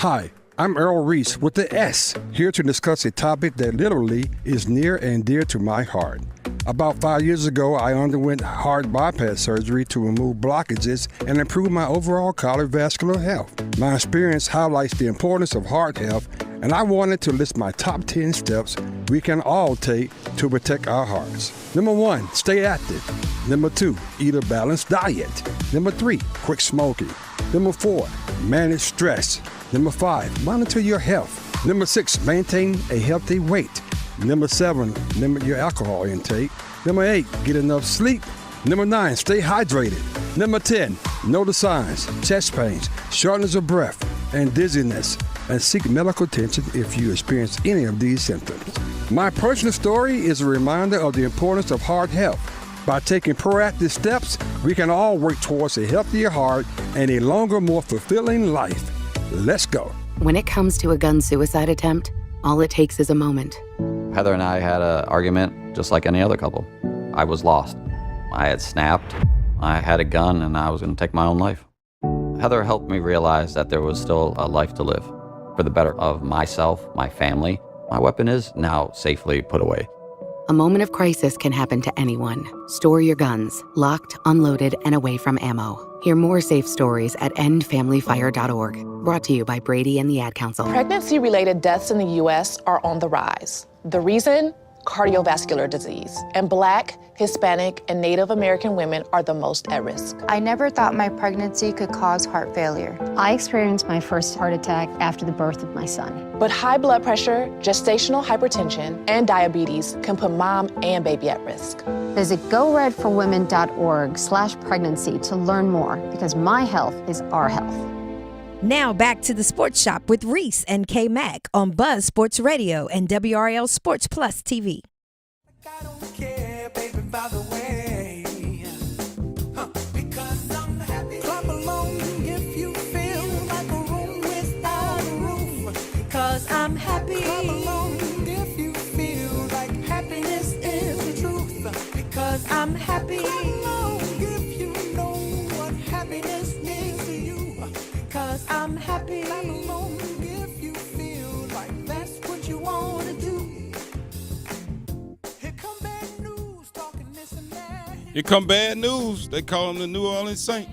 Hi, I'm Earl Reese with the S, here to discuss a topic that literally is near and dear to my heart. About 5 years ago, I underwent heart bypass surgery to remove blockages and improve my overall cardiovascular health. My experience highlights the importance of heart health, and I wanted to list my top 10 steps we can all take to protect our hearts. Number 1, stay active. Number 2, eat a balanced diet. Number 3, quit smoking. Number 4, manage stress. Number 5, monitor your health. Number 6, maintain a healthy weight. Number 7, limit your alcohol intake. Number 8, get enough sleep. Number 9, stay hydrated. Number 10, know the signs: chest pains, shortness of breath, and dizziness, and seek medical attention if you experience any of these symptoms. My personal story is a reminder of the importance of heart health. By taking proactive steps, we can all work towards a healthier heart and a longer, more fulfilling life. Let's go. When it comes to a gun suicide attempt, all it takes is a moment. Heather and I had an argument just like any other couple. I was lost. I had snapped. I had a gun and I was going to take my own life. Heather helped me realize that there was still a life to live for the better of myself, my family. My weapon is now safely put away. A moment of crisis can happen to anyone. Store your guns, locked, unloaded, and away from ammo. Hear more safe stories at endfamilyfire.org. Brought to you by Brady and the Ad Council. Pregnancy-related deaths in the U.S. are on the rise. The reason? Cardiovascular disease. And Black, Hispanic, and Native American women are the most at risk. I never thought my pregnancy could cause heart failure. I experienced my first heart attack after the birth of my son. But high blood pressure, gestational hypertension, and diabetes can put mom and baby at risk. Visit goredforwomen.org/pregnancy to learn more, because my health is our health. Now back to the Sports Shop with Reese and Kmac on Buzz Sports Radio and WRL Sports Plus TV. Cause I'm happy. Come along if you feel like happiness is the truth. Because I'm happy. Come along if you know what happiness means to you. Because I'm happy. Come along if you feel like that's what you want to do. Here come bad news, talking this and that. Here come bad news. They call them the New Orleans Saints.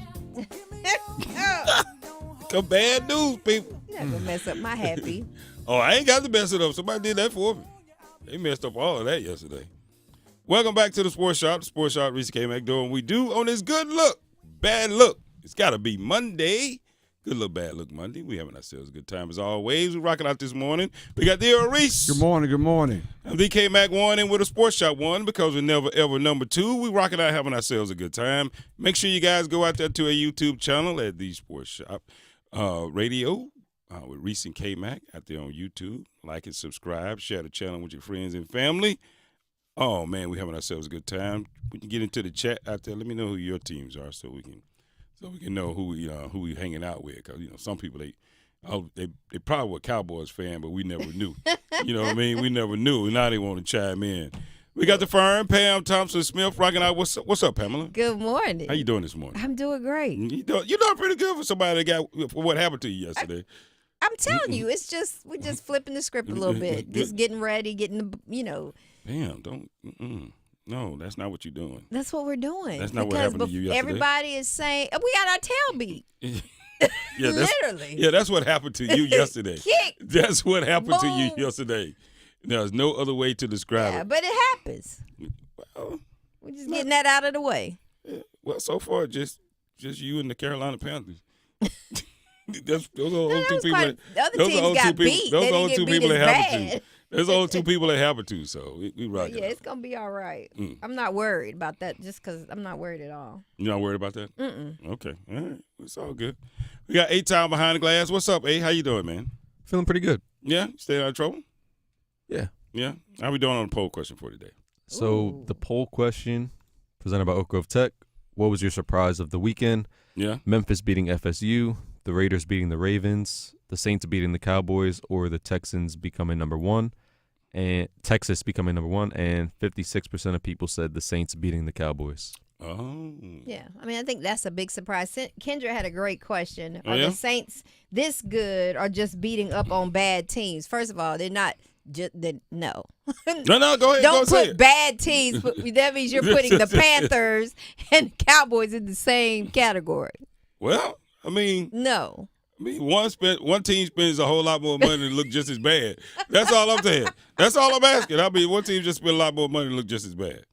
Come bad news, people. You're not gonna mess up my happy. Oh, I ain't got to mess it up. Somebody did that for me. They messed up all of that yesterday. Welcome back to the Sports Shop. The Sports Shop, Reese Kmac doing what we do on this good look, bad look. It's got to be Monday. Good look, bad look Monday. We having ourselves a good time as always. We're rocking out this morning. We got the Aaron Reese. Good morning, good morning. I'm the Kmac 1 and with a Sports Shop 1 because we're never ever number 2. We rocking out having ourselves a good time. Make sure you guys go out there to our YouTube channel at the Sports Shop Radio. With Reese and Kmac out there on YouTube. Like and subscribe. Share the channel with your friends and family. Oh, man, we're having ourselves a good time. We can get into the chat out there. Let me know who your teams are so we can know who we hanging out with. Because, some people, they probably were a Cowboys fan, but we never knew. You know what I mean? We never knew. Now they want to chime in. We got the firm, Pam Thompson-Smith, rocking out. What's up, Pamela? Good morning. How you doing this morning? I'm doing great. You're doing pretty good for somebody that for what happened to you yesterday. I'm telling you, we're just flipping the script a little bit, just getting ready, getting the. Damn, don't. No, that's not what you're doing. That's what we're doing. That's not what happened to you yesterday. Everybody is saying we got our tail beat. Yeah, literally. That's what happened to you yesterday. That's what happened to you yesterday. There's no other way to describe it. But it happens. Well, we're just getting that out of the way. Yeah. Well, so far, just you and the Carolina Panthers. Those are the only two people. Those are the only two people that happened to. There's only two people that happened to. So we rock it. Yeah, it's gonna be all right. I'm not worried about that. Just because I'm not worried at all. You're not worried about that? Mm-mm. Okay, all right, it's all good. We got A-Time behind the glass. What's up, A? How you doing, man? Feeling pretty good. Yeah, staying out of trouble. Yeah. Yeah. How we doing on the poll question for today? So the poll question presented by Oak Grove Tech. What was your surprise of the weekend? Yeah. Memphis beating FSU, the Raiders beating the Ravens, the Saints beating the Cowboys, or the Texans becoming number 1, and Texas becoming number 1, and 56% of people said the Saints beating the Cowboys. Oh. Yeah. I mean, I think that's a big surprise. Kendra had a great question. Oh, Are yeah? the Saints this good or just beating up on bad teams? First of all, they're not. No. No, go ahead. Don't go say put it. bad teams. That means you're putting the Panthers and Cowboys in the same category. Well, I mean. No. I mean, one team spends a whole lot more money to look just as bad. That's all I'm saying. That's all I'm asking. I mean, one team just spent a lot more money to look just as bad.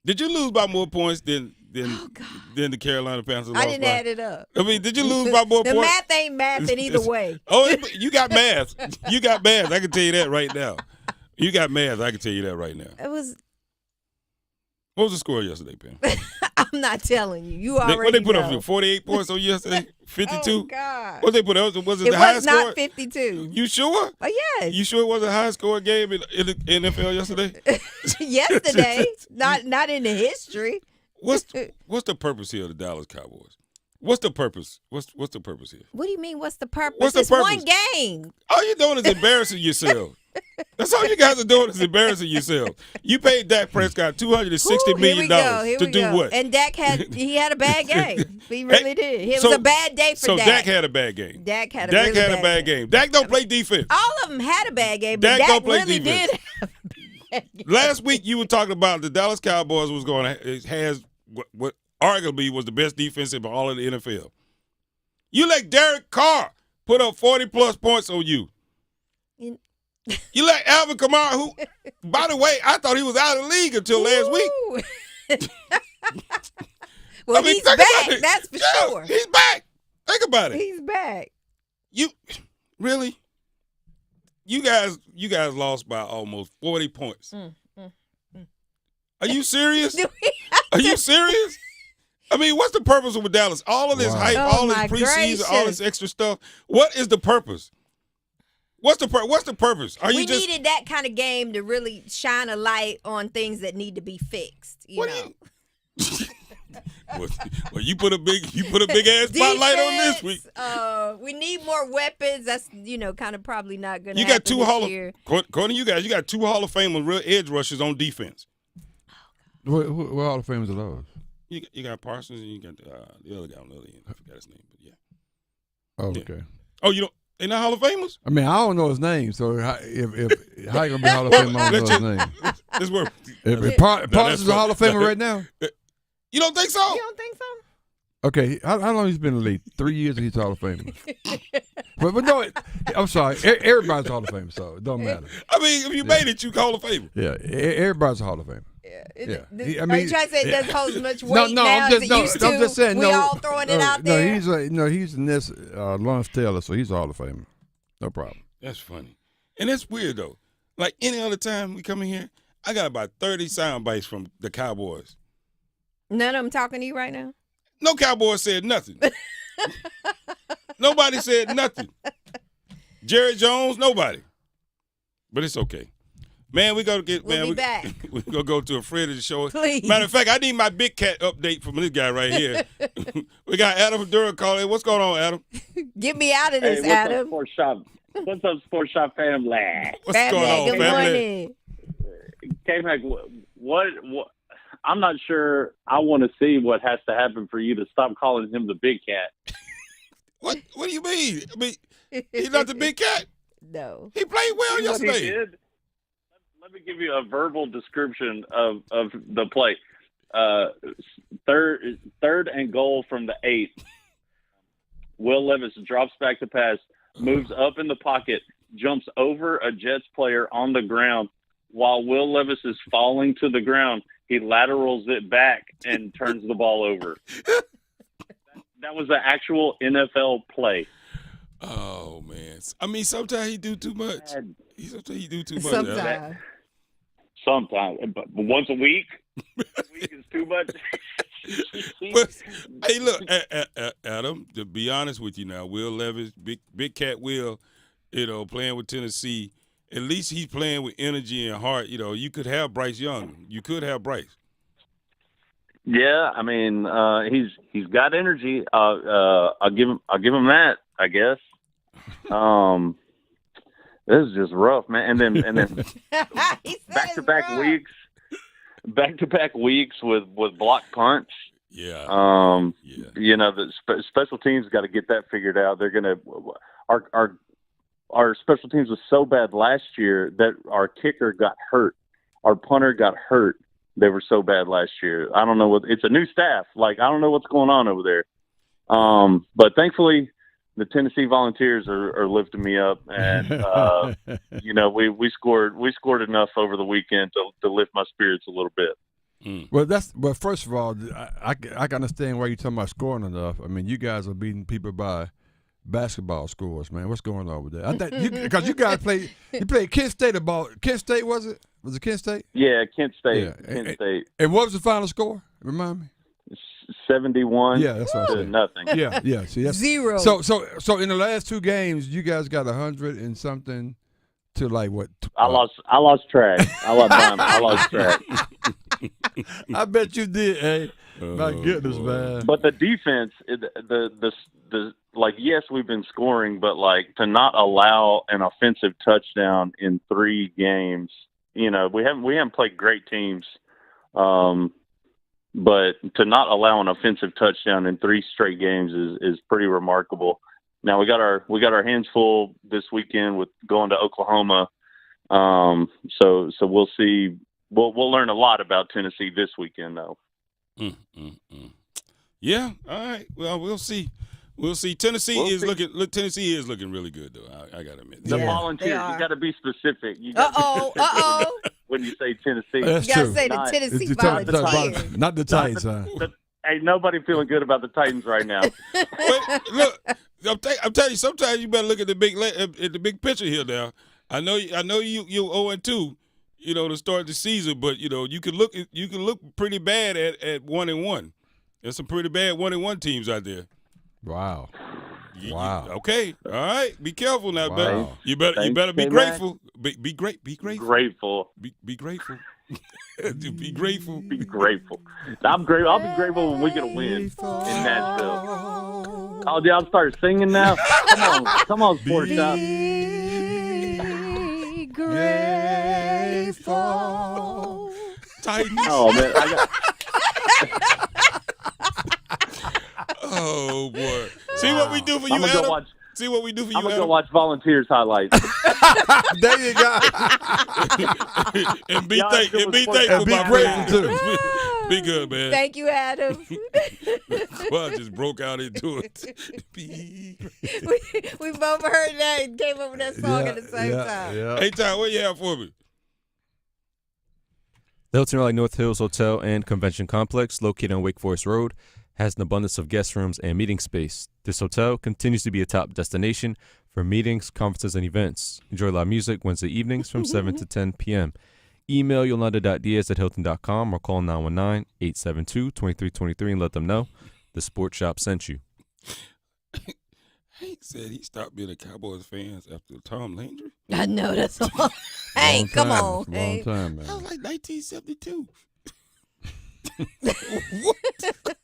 Did you lose by more points than then the Carolina Panthers lost. I didn't add it up. I mean, did you lose by more The points? math ain't mathing either way. You got math. You got math. I can tell you that right now. You got math. I can tell you that right now. It was. What was the score yesterday, Pam? I'm not telling you. You already What they put know. up? 48 points on yesterday? 52? Oh, God. What they put up? Was it It the highest was not score? 52. You sure? Oh, yes. You sure it was a high score game in the NFL yesterday? Yesterday. not in the history. What's the purpose here of the Dallas Cowboys? What's the purpose? What's the purpose here? What do you mean, what's the purpose? What's the It's purpose? one game. All you're doing is embarrassing yourself. That's all you guys are doing is embarrassing yourself. You paid Dak Prescott $260 million to do what? And Dak had a bad game. He really did. It so- was a bad day for So Dak. Dak had a bad game. Dak had a bad game. Dak don't play defense. All of them had a bad game, but Dak Dak don't play really defense. did have a bad game. Last week you were talking about the Dallas Cowboys has what arguably was the best defense in all of the NFL. You let Derek Carr put up 40-plus points on you. You let Alvin Kamara, who, by the way, I thought he was out of the league until last week. Well, he's back. That's for Yeah, sure. He's back. Think about it. He's back. You really? You guys lost by almost 40 points. Are you serious? Are you serious? I mean, what's the purpose of Dallas? All of this hype, all this preseason, all this extra stuff. What is the purpose? What's the purpose? Are We you just needed that kind of game to really shine a light on things that need to be fixed. You know. well, you put a big ass spotlight on this week. We need more weapons. That's kind of probably not going to. You got two year. According to you guys, you got two Hall of Famers, real edge rushers on defense. What Hall of Famers are those? You got Parsons and you got the other guy on the other end. I forgot his name, but yeah. Oh, Yeah. okay. Oh, you don't? They not Hall of Famers? I mean, I don't know his name, so if how you gonna be Hall of Famer? I don't know his name. This work. If Parsons is a Hall of Famer right now. You don't think so? You don't think so? Okay, how long he's been in the league? 3 years and he's Hall of Famer. but no, I'm sorry. Everybody's a Hall of Famer, so it don't matter. I mean, if you made it, you Hall of Famer. Yeah, everybody's a Hall of Famer. Yeah. I Are mean, you trying to say it doesn't hold as much weight no, now I'm just, as it no, used to? I'm just saying, we all throwing it out there? He's in this Lawrence Taylor, so he's a Hall of Famer. No problem. That's funny. And that's weird, though. Like any other time we come in here, I got about 30 sound bites from the Cowboys. None of them talking to you right now? No Cowboys said nothing. Nobody said nothing. Jerry Jones, nobody. But it's okay. Man, we're going to get, We'll be back. We're going to go to a friend of the show. Please. Matter of fact, I need my big cat update from this guy right here. We got Adam from Durham calling. What's going on, Adam? Get me out of this, what's Adam. Up, Sports Shop? What's up, Sports Shop family? What's going on, Good family? morning. K-Mac, what? I'm not sure. I want to see what has to happen for you to stop calling him the big cat. What do you mean? I mean, he's not the big cat. No. He played well You know what he yesterday. did? Let me give you a verbal description of the play. Third and goal from the 8. Will Levis drops back to pass, moves up in the pocket, jumps over a Jets player on the ground. While Will Levis is falling to the ground, he laterals it back and turns the ball over. That was an actual NFL play. Oh, man. I mean, sometimes he do too much. Sometimes he do too much. Sometimes. But once a week is too much. But, hey, look, Adam, to be honest with you now, Will Levis, big cat Will, playing with Tennessee, at least he's playing with energy and heart. You could have Bryce Young. You could have Bryce. Yeah, I mean, he's got energy. I'll give him that, I guess. This is just rough, man. And then back-to-back weeks with block punch. Yeah. The special teams got to get that figured out. They're gonna our special teams was so bad last year that our kicker got hurt, our punter got hurt. They were so bad last year. I don't know it's a new staff. Like, I don't know what's going on over there. But thankfully the Tennessee Volunteers are lifting me up, and we scored enough over the weekend to lift my spirits a little bit. Well, first of all, I can understand why you're talking about scoring enough. I mean, you guys are beating people by basketball scores, man. What's going on with that? I think because you guys played Kent State about Kent State, was it? Was it Kent State? Yeah, Kent State. Yeah. Kent State. And what was the final score? Remind me. 71 Yeah, that's what I to said. nothing. Yeah. See, that's, 0. So in the last 2 games, you guys got 100 and something to like what? I lost track. I lost track. I bet you did, hey. My goodness, man. But the defense, the yes, we've been scoring, but like to not allow an offensive touchdown in 3 games, we haven't played great teams, but to not allow an offensive touchdown in 3 straight games is pretty remarkable. Now we got our hands full this weekend with going to Oklahoma, so we'll see. We'll learn a lot about Tennessee this weekend, though. Yeah. All right. Well, we'll see. Tennessee is looking really good, though. I gotta admit. The Volunteers, you got to be specific. When you say Tennessee, that's you got to true. say the Tennessee Volunteers. Not the Titans, huh? Ain't nobody feeling good about the Titans right now. But look, I'm telling you, sometimes you better look at the big picture here. Now, I know you 0-2. To start the season, but you can look pretty bad at 1-1. There's some pretty bad 1-1 teams out there. Wow. Okay. All right. Be careful now. Wow. You better be grateful. Be grateful. Grateful. Be grateful. Be grateful. Be grateful. I'll be grateful when we get a win in Nashville. Oh, yeah, I'll start singing now. Come on, Sports Shop. Be grateful. Titans. Oh man, Oh boy. See what we do for you, Adam? See what we do for you, I'm gonna Adam? go watch Volunteers highlights. There you go. and be thankful, my grateful too. Be good, man. Thank you, Adam. Well, I just broke out into it. we both heard that and came up with that song at the same time. Yeah. Hey, Ty, what you have for me? The Hilton Raleigh North Hills Hotel and Convention Complex, located on Wake Forest Road, has an abundance of guest rooms and meeting space. This hotel continues to be a top destination for meetings, conferences, and events. Enjoy live music Wednesday evenings from 7 to 10 p.m. Email yolanda.diaz@hilton.com or call 919-872-2323 and let them know the Sports Shop sent you. Hank said he stopped being a Cowboys fan after Tom Landry. I know that's all. Hey, come on. Long time, man. That was like 1972. What?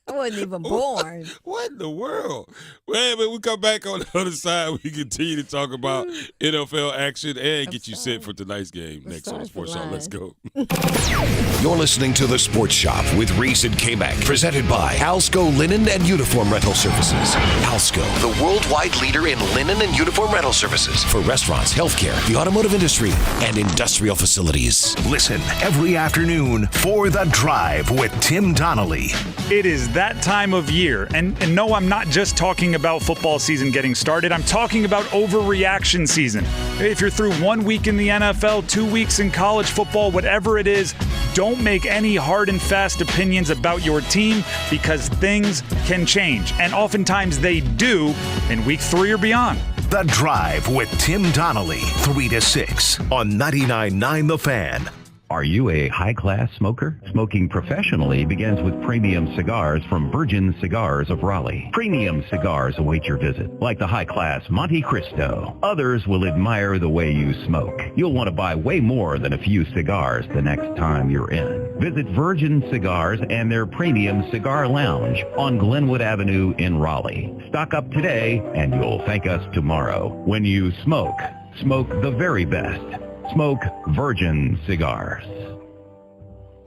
I wasn't even born. What in the world? Well, when we come back on the other side, we continue to talk about NFL action and get you set for tonight's game next on the Sports Shop. Let's go. You're listening to The Sports Shop with Reese and Kmac, presented by Alsco Linen and Uniform Rental Services. Alsco, the worldwide leader in linen and uniform rental services for restaurants, healthcare, the automotive industry, and industrial facilities. Listen every afternoon for The Drive with Tim Donnelly. It is that time of year. And no, I'm not just talking about football season getting started. I'm talking about overreaction season. If you're through 1 week in the NFL, 2 weeks in college football, whatever it is, don't make any hard and fast opinions about your team because things can change. And oftentimes they do in week 3 or beyond. The Drive with Tim Donnelly, 3 to 6 on 99.9 The Fan. Are you a high-class smoker? Smoking professionally begins with premium cigars from Virgin Cigars of Raleigh. Premium cigars await your visit, like the high-class Monte Cristo. Others will admire the way you smoke. You'll want to buy way more than a few cigars the next time you're in. Visit Virgin Cigars and their Premium Cigar Lounge on Glenwood Avenue in Raleigh. Stock up today, and you'll thank us tomorrow. When you smoke, smoke the very best. Smoke Virgin Cigars.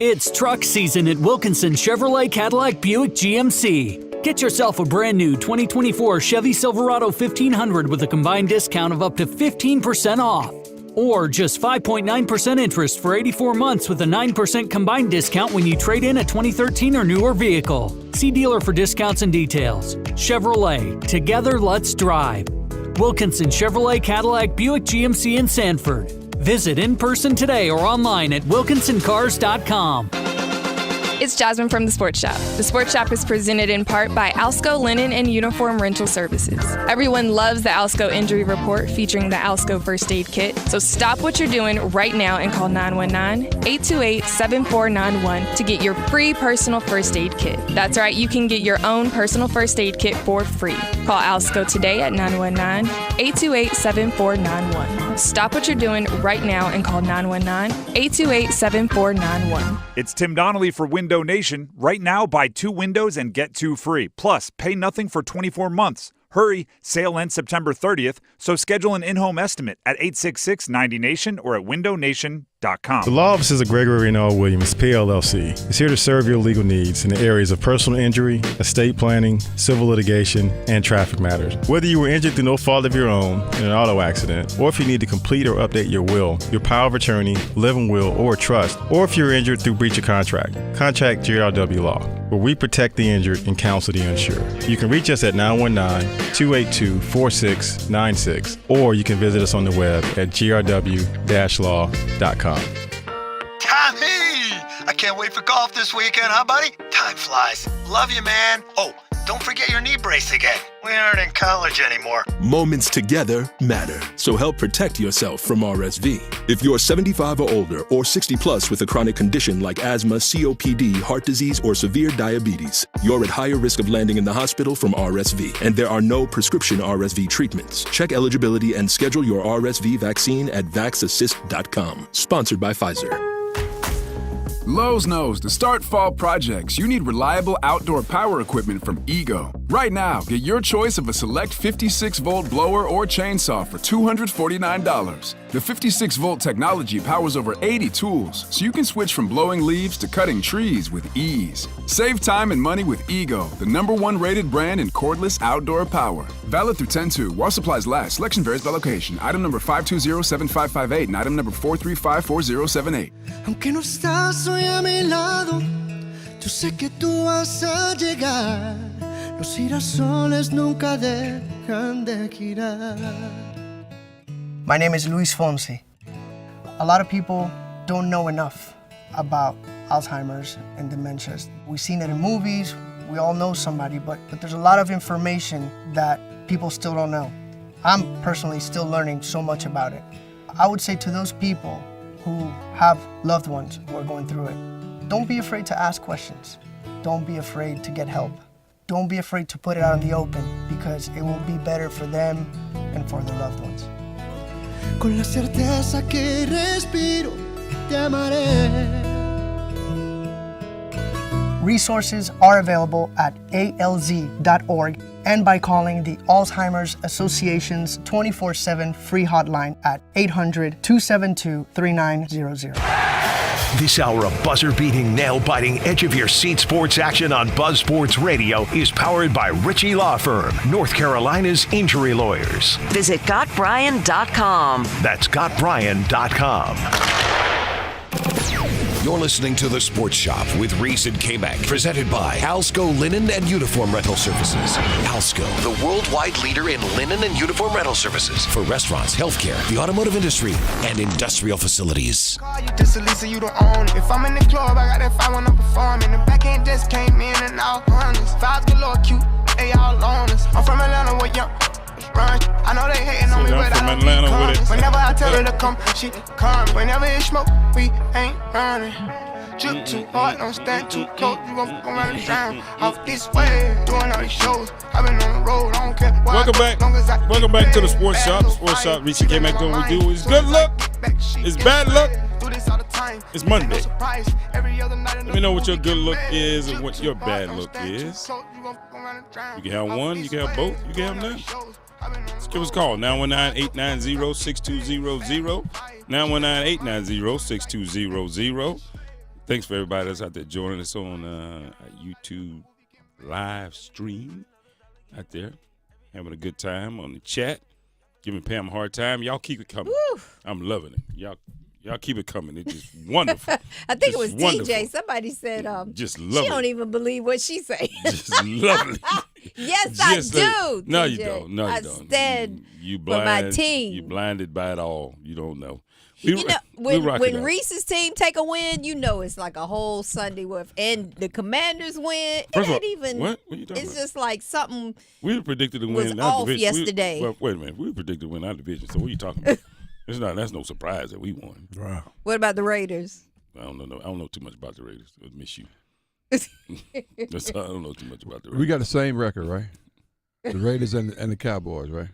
It's truck season at Wilkinson Chevrolet Cadillac Buick GMC. Get yourself a brand new 2024 Chevy Silverado 1500 with a combined discount of up to 15% off. Or just 5.9% interest for 84 months with a 9% combined discount when you trade in a 2013 or newer vehicle. See dealer for discounts and details. Chevrolet, together let's drive. Wilkinson Chevrolet Cadillac Buick GMC in Sanford. Visit in person today or online at wilkinsoncars.com. It's Jasmine from The Sports Shop. The Sports Shop is presented in part by Alsco Linen and Uniform Rental Services. Everyone loves the Alsco Injury Report featuring the Alsco First Aid Kit. So stop what you're doing right now and call 919-828-7491 to get your free personal first aid kit. That's right, you can get your own personal first aid kit for free. Call Alsco today at 919-828-7491. Stop what you're doing right now and call 919-828-7491. It's Tim Donnelly for Window Nation. Right now, buy 2 windows and get 2 free. Plus, pay nothing for 24 months. Hurry, sale ends September 30th, so schedule an in-home estimate at 866-90NATION or at windownation.com. The law offices of Gregory and L. Williams, PLLC, is here to serve your legal needs in the areas of personal injury, estate planning, civil litigation, and traffic matters. Whether you were injured through no fault of your own in an auto accident, or if you need to complete or update your will, your power of attorney, living will, or trust, or if you're injured through breach of contract, contact GRW Law, where we protect the injured and counsel the uninsured. You can reach us at 919-282-4696, or you can visit us on the web at grw-law.com. Tommy! I can't wait for golf this weekend, huh, buddy? Time flies. Love you, man. Oh, don't forget your knee brace again. We aren't in college anymore. Moments together matter, so help protect yourself from RSV. If you're 75 or older or 60 plus with a chronic condition like asthma, COPD, heart disease, or severe diabetes, you're at higher risk of landing in the hospital from RSV, and there are no prescription RSV treatments. Check eligibility and schedule your RSV vaccine at vaxassist.com. Sponsored by Pfizer. Lowe's knows to start fall projects, you need reliable outdoor power equipment from Ego. Right now, get your choice of a select 56-volt blower or chainsaw for $249. The 56-volt technology powers over 80 tools, so you can switch from blowing leaves to cutting trees with ease. Save time and money with Ego, the #1 rated brand in cordless outdoor power. Valid through 10/2, while supplies last. Selection varies by location. Item number 5207558 and item number 4354078. Aunque no estás hoy a mi lado, yo sé que tú vas a llegar. Los girasoles nunca dejan de girar. My name is Luis Fonse. A lot of people don't know enough about Alzheimer's and dementias. We've seen it in movies, we all know somebody, but there's a lot of information that people still don't know. I'm personally still learning so much about it. I would say to those people who have loved ones who are going through it, don't be afraid to ask questions. Don't be afraid to get help. Don't be afraid to put it out in the open, because it will be better for them and for their loved ones. Con la certeza que respiro, te amaré. Resources are available at alz.org and by calling the Alzheimer's Association's 24/7 free hotline at 800-272-3900. This hour of buzzer-beating, nail-biting, edge-of-your-seat sports action on Buzz Sports Radio is powered by Ritchie Law Firm, North Carolina's injury lawyers. Visit GotBryan.com. That's GotBryan.com. You're listening to The Sports Shop with Reese and Kmac, presented by Alsco Linen and Uniform Rental Services. Alsco, the worldwide leader in linen and uniform rental services for restaurants, healthcare, the automotive industry, and industrial facilities. You just a Lisa, you don't own it. If I'm in the club, I got that 5 when I'm performing. The backhand just came in and all honest. Fives galore, cute, they all on us. I'm from Atlanta with young. I know they hating on me, but I don't be calm. Whenever I tell her to come, she come. Whenever it's smoke, we ain't running. Drip too hard, don't stand too close. You gon' fuck around and drown off this way. Doing all these shows, I've been on the road, I don't care. Welcome back. Welcome back to the Sports Shop. Sports Shop, Reese and Kmac doing what we do. It's good luck. It's bad luck. It's Monday. Let me know what your good look is and what your bad look is. You can have one, you can have both, you can have none. Just give us a call, 919-890-6200, 919-890-6200. Thanks for everybody that's out there joining us on YouTube live stream out there, having a good time on the chat, giving Pam a hard time. Y'all keep it coming. Woo. I'm loving it. Y'all keep it coming. It's just wonderful. I think just it was wonderful. DJ. Somebody said, just she lovely. don't even believe what she say. Just lovely. Yes, Just I do. No, DJ. you don't. No, you I don't. stand You for my team. You're blinded by it all. You don't know. You know, when out. Reese's team take a win, you know it's like a whole Sunday worth. And the Commanders win. First of all, It ain't even. what are you talking It's about? just like something. We predicted to was win our off division. yesterday. Well, wait a minute. We predicted to win our division. So what are you talking about? That's no surprise that we won. Wow. What about the Raiders? I don't know too much about the Raiders. I miss you. I don't know too much about the Raiders. We got the same record, right? The Raiders and the Cowboys, right?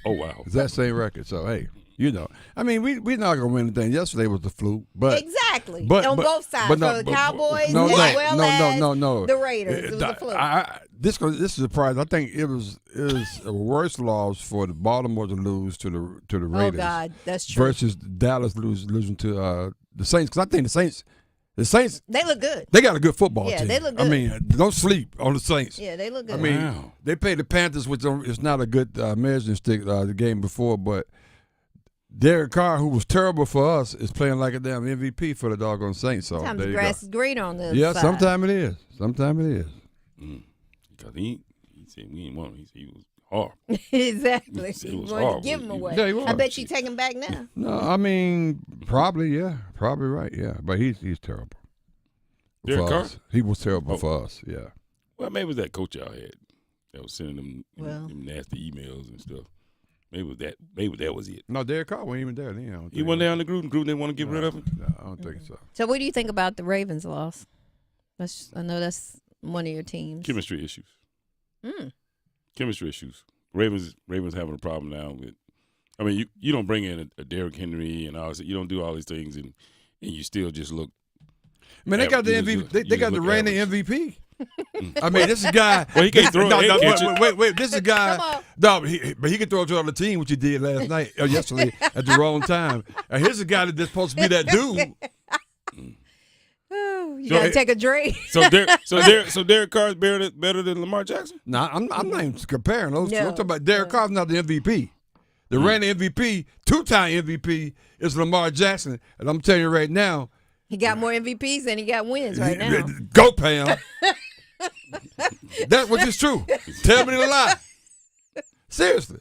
Oh, wow. It's that same record. So, hey, you know. I mean, we're not going to win anything. Yesterday was the fluke. But Exactly. But, on but, both sides. but no, for the but- Cowboys no, as no, well no, as no. the Raiders. It was a fluke. This is a surprise. I think it was a worse loss for the Baltimore to lose to the Raiders. Oh, God. That's true. Versus Dallas losing to the Saints. Because I think the Saints, They look good. they got a good football team. Yeah, they look good. I mean, don't sleep on the Saints. Yeah, they look good. I mean, they played the Panthers, which is not a good measuring stick the game before, but Derek Carr, who was terrible for us, is playing like a damn MVP for the doggone Saints. So Sometimes there the you grass go. is greener on the other Yeah, side. sometimes it is. Sometimes it is. Because he said we didn't want him. He said he was horrible. Exactly. He said it You was wanted to horrible. give him away. Yeah, he was. I bet you take him back now. No, I mean, probably, yeah. Probably right, yeah. But he's terrible. Derek For Carr? us. He was terrible for us, yeah. Well, maybe it was that coach y'all had that was sending them, Well. them nasty emails and stuff. Maybe that was it. No, Derek Carr wasn't even there then. He wasn't there on the group. Gruden didn't want to get rid of him. No, I don't think so. So what do you think about the Ravens' loss? I know that's one of your teams. Chemistry issues. Mm. Chemistry issues. Ravens having a problem now with. I mean, you don't bring in a Derrick Henry and all this. You don't do all these things, and you still just look. I mean, they got the MVP. They got the reigning MVP. I mean, this is a guy. Well, he can't throw it. Wait. This is a guy. No, but he can throw it to the other team, which he did last night or yesterday at the wrong time. And here's a guy that's supposed to be that dude. You gotta take a drink. So Derek Carr's better than Lamar Jackson? No, I'm not even comparing those two. I'm No. talking about Derek Carr's not the MVP. The reigning MVP, two-time MVP, is Lamar Jackson. And I'm telling you right now. He got more MVPs than he got wins right now. Go, Pam. That which is true. Tell me the lie. Seriously.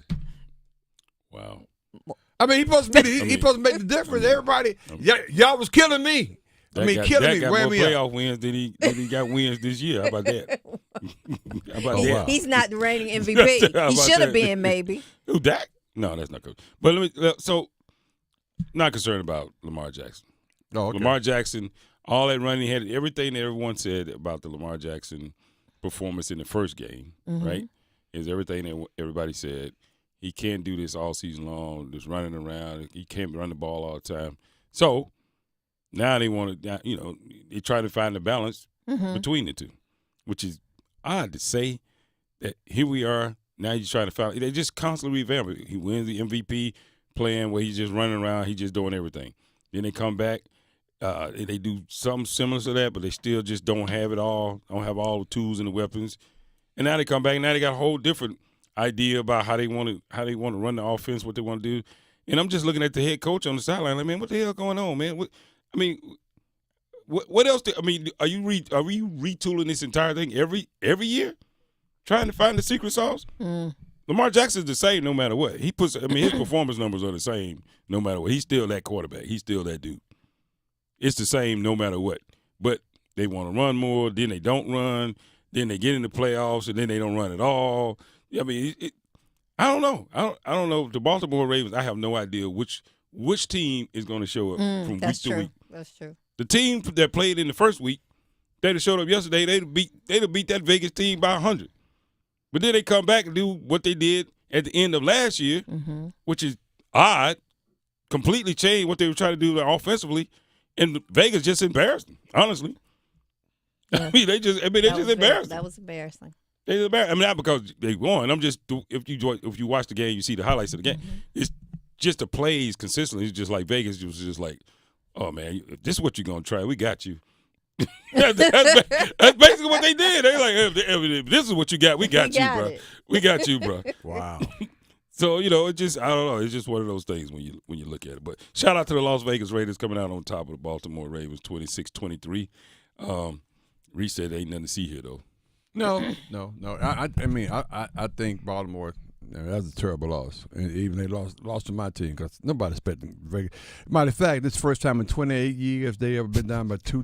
Wow. I mean, he supposed to make the difference. Everybody, y'all was killing me. Killing me. Got Wear more me out. playoff wins than he got wins this year. How about that? How about that? He's not the reigning MVP. How He about should have that? been, maybe. Who, Dak? No, that's not good. But so not concerned about Lamar Jackson. Oh, okay. Lamar Jackson, all that running, he had everything that everyone said about the Lamar Jackson performance in the first game, right? Is everything that everybody said. He can't do this all season long, just running around. He can't run the ball all the time. So now they want to, they try to find the balance between the two, which is odd to say that here we are. Now you're trying to find. They just constantly revamp it. He wins the MVP playing where he's just running around. He's just doing everything. Then they come back. They do something similar to that, but they still just don't have it all. Don't have all the tools and the weapons. And now they come back. Now they got a whole different idea about how they want to run the offense, what they want to do. And I'm just looking at the head coach on the sideline. Like, man, what the hell going on, man? What else? Are you retooling this entire thing every year, trying to find the secret sauce? Lamar Jackson's the same no matter what. His performance numbers are the same no matter what. He's still that quarterback. He's still that dude. It's the same no matter what. But they want to run more, then they don't run, then they get in the playoffs, and then they don't run at all. I mean, I don't know. I don't know. The Baltimore Ravens, I have no idea which team is going to show up from week to week. That's true. The team that played in the first week, they'd have showed up yesterday, they'd have beat that Vegas team by 100. But then they come back and do what they did at the end of last year, which is odd, completely changed what they were trying to do offensively, and Vegas just embarrassed them, honestly. Yeah. They just embarrassed them. That was embarrassing. They was embarrassed. Not because they won. I'm just if you watch the game, you see the highlights of the game. It's just the plays consistently. It's just like Vegas was just like, oh man, if this is what you're gonna try, we got you. That's basically what they did. They're like, if this is what you got, we got you, bro. We got you, bro. Wow. So it just I don't know. It's just one of those things when you look at it. But shout out to the Las Vegas Raiders coming out on top of the Baltimore Ravens, 26-23. Reese said there ain't nothing to see here though. No. I mean, I think Baltimore Yeah, that was a terrible loss. And even they lost to my team because nobody expected them. Matter of fact, this is the first time in 28 years they ever been down by two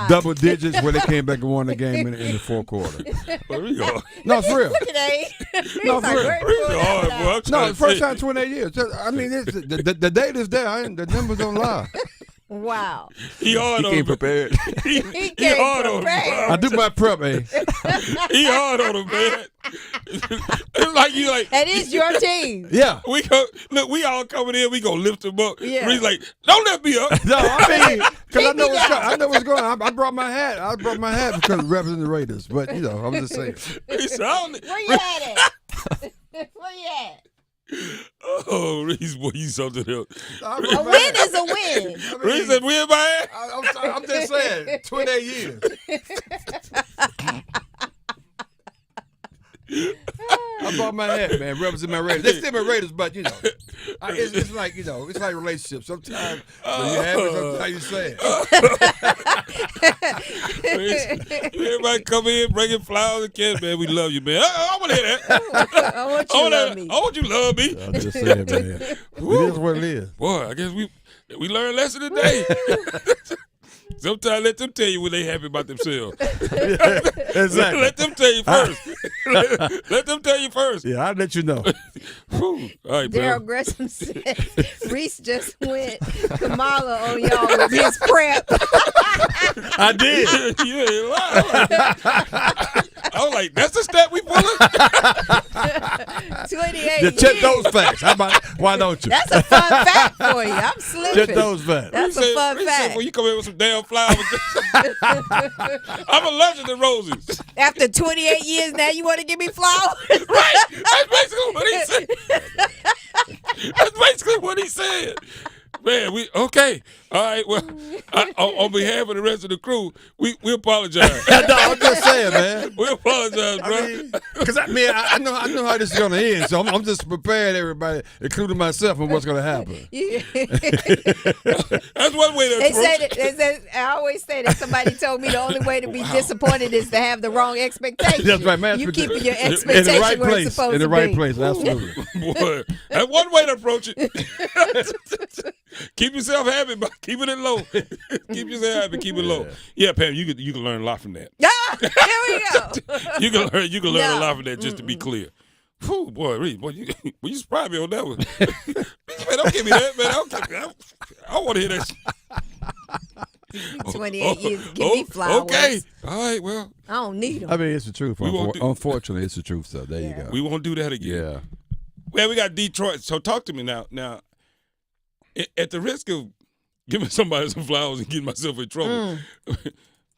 double digits where they came back and won the game in the fourth quarter. There we go. No, for real. No, for real. No, No, the first time in 28 years. I mean, the data's there. The numbers don't lie. Wow. He hard on came him. prepared. He He hard on him. I do my prep, eh? He hard on him, man. It's like you like. That is your team. Yeah. We go look. We all coming in. We gonna lift him up. Yeah. He's like, don't lift me up. No, I mean, because Keep me down. I know what's going on. I brought my hat. I brought my hat because of representing the Raiders. But I'm just saying. He said, I don't- Where you at? Where you at? Oh, Reese, boy, you something else. A win is a win. Reese said, win my ass. I'm just saying, 28 years. I bought my hat, man. Represent my Raiders. They're still my Raiders, but it's like it's like relationships. Sometimes when you're happy, sometimes you're sad. Everybody come in, bringing flowers and kids, man. We love you, man. I want to hear that. I want you to love me. I want you to love me. I'm just saying, man. It is what it is. Boy, I guess we learned a lesson today. Sometimes let them tell you when they happy about themselves. Exactly. Let them tell you first. Let them tell you first. Yeah, I'll let you know. All right, Daryl man. Gresham said Reese just went Kamala on y'all with his prep. I did. You ain't lying. I was like, that's the step we pulling? 28 Yeah, check years. those facts. How about, why don't you? That's a fun fact for you. I'm slipping. Check those facts. That's a fun Reese fact. said, well, you come in with some damn flowers. I'm allergic to roses. After 28 years now, you want to give me flowers? Right. That's basically what he said. That's basically what he said. Man, okay. All right. Well, on behalf of the rest of the crew, we apologize. No, I'm just saying, man. We apologize, bro. Because I know how this is going to end, so I'm just preparing everybody, including myself, on what's going to happen. That's one way to approach it. They said, I always say that somebody told me the only way to be disappointed is to have the wrong expectation. That's right, man. You keeping your expectation in the right where place. it's supposed In the to right be. place, absolutely. Boy, that's one way to approach it. Keep yourself happy by keeping it low. Keep yourself happy, keep it low. Yeah, Pam, you can learn a lot from that. Ah, here we go. You can learn a lot from that. Just to be clear. Whew, boy, Reese, boy, you surprised me on that one. Man, don't give me that, man. I want to hear that. 28 years, give me flowers. Okay, all right, well. I don't need them. I mean, it's the truth. Unfortunately, it's the truth, so there you go. We won't do that again. Yeah. Well, we got Detroit, so talk to me now. Now, at the risk of giving somebody some flowers and getting myself in trouble,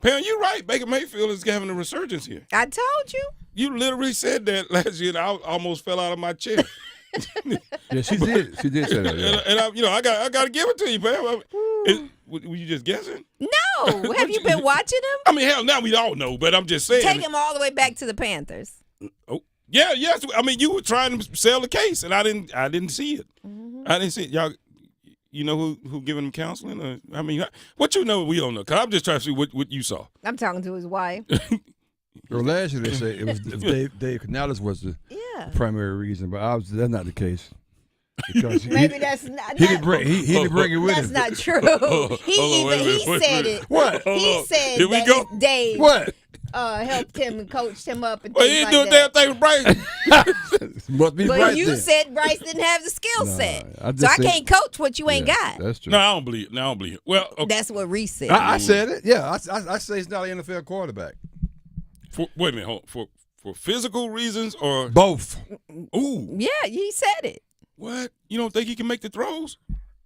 Pam, you're right. Baker Mayfield is having a resurgence here. I told you. You literally said that last year, and I almost fell out of my chair. Yeah, she did. She did say that. Yeah. And I got to give it to you, Pam. Were you just guessing? No. Have you been watching him? I mean, hell, now we all know, but I'm just saying. Take him all the way back to the Panthers. Oh, yeah, yes. I mean, you were trying to sell the case, and I didn't see it. I didn't see it. Y'all, you know who giving him counseling? Or, I mean, what you know we don't know. Because I'm just trying to see what you saw. I'm talking to his wife. Well, last year they say it was Dave Canales was the primary reason, but obviously that's not the case. Because Maybe that's not. He didn't bring it with That's him. not true. He said it. What? He said Here we that go. Dave What? helped him and coached him up and Well, things he like didn't do that. a damn thing with Bryce. Must be But Bryce you then. said Bryce didn't have the skill set. I just So I said- can't coach what you ain't got. That's true. No, I don't believe it. No, I don't believe it. Well, okay. That's what Reese said. I said it. Yeah, I say he's not an NFL quarterback. Wait a minute. Hold on. For physical reasons or Both. Ooh. Yeah, he said it. What? You don't think he can make the throws?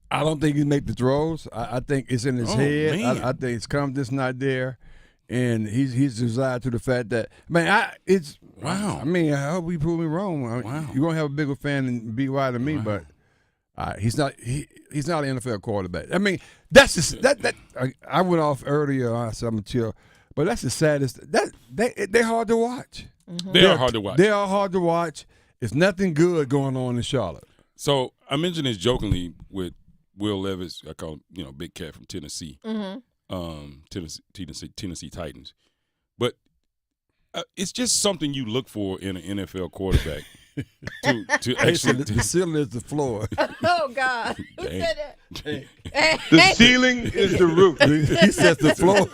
I don't think he can make the throws. I think it's in his head. Man. I think his confidence not there, and he's desired to the fact that it's wow. I mean, I hope we prove me wrong. Wow. You're gonna have a bigger fan than BY than me, but he's not. He's not an NFL quarterback. I mean, that's just, that. I went off earlier. I said I'm gonna chill, but that's the saddest. They're hard to watch. Mm-hmm. They are hard to watch. They are hard to watch. There's nothing good going on in Charlotte. So I mentioned this jokingly with Will Levis. I call him, Big Cat from Tennessee. Mm-hmm. Tennessee Titans. But it's just something you look for in an NFL quarterback. to Hey, actually, the ceiling is the floor. Oh God! Who said that? The ceiling is the roof. He says the floor.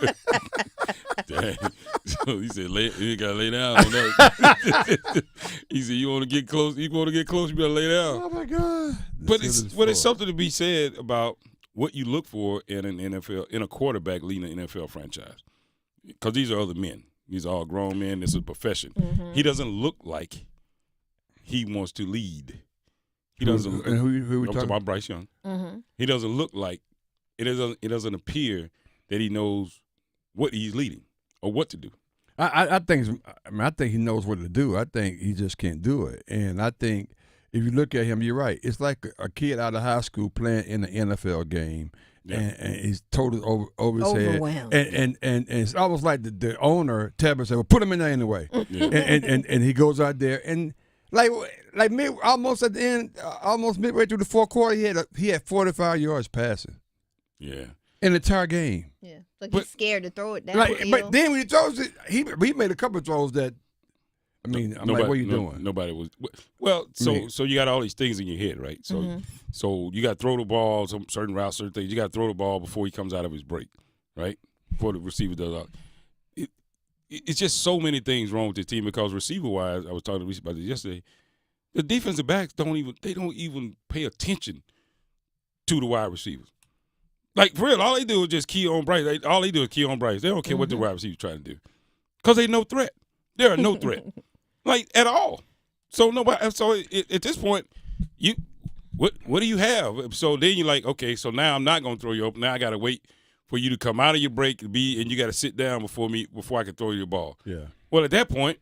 Dang. So he said, you gotta lay down on that. He said, you want to get close. You better lay down. Oh my God! But it's something to be said about what you look for in an NFL, in a quarterback leading an NFL franchise, because these are other men. These are all grown men. This is a profession. Mm-hmm. He doesn't look like he wants to lead. He doesn't. And who we I'm talking about Bryce Young. Mm-hmm. He doesn't look like it. Doesn't appear that he knows what he's leading or what to do. I think he knows what to do. I think he just can't do it. And I think if you look at him, you're right. It's like a kid out of high school playing in an NFL game, and he's totally over his head. And it's almost like the owner, Tabitha, said, "Well, put him in there anyway." Yeah. And he goes out there and like me, almost at the end, almost midway through the fourth quarter, he had 45 yards passing. Yeah. In the entire game. Yeah. Like he's scared to throw it down. But then when he throws it, he made a couple of throws that. I mean, I'm like, what are you doing? Nobody was. Well, so you got all these things in your head, right? So so you got to throw the ball, some certain routes, certain things. You got to throw the ball before he comes out of his break, right? Before the receiver does all. It's just so many things wrong with the team because receiver-wise, I was talking to Reese about this yesterday, the defensive backs don't even pay attention to the wide receivers. Like, for real, all they do is just key on Bryce. All they do is key on Bryce. They don't care what the wide receiver's trying to do because they're no threat. They are no threat. Like, at all. So at this point, what do you have? So then you're like, okay, so now I'm not going to throw you open. Now I got to wait for you to come out of your break and you got to sit down before I can throw you the ball. Yeah. Well, at that point,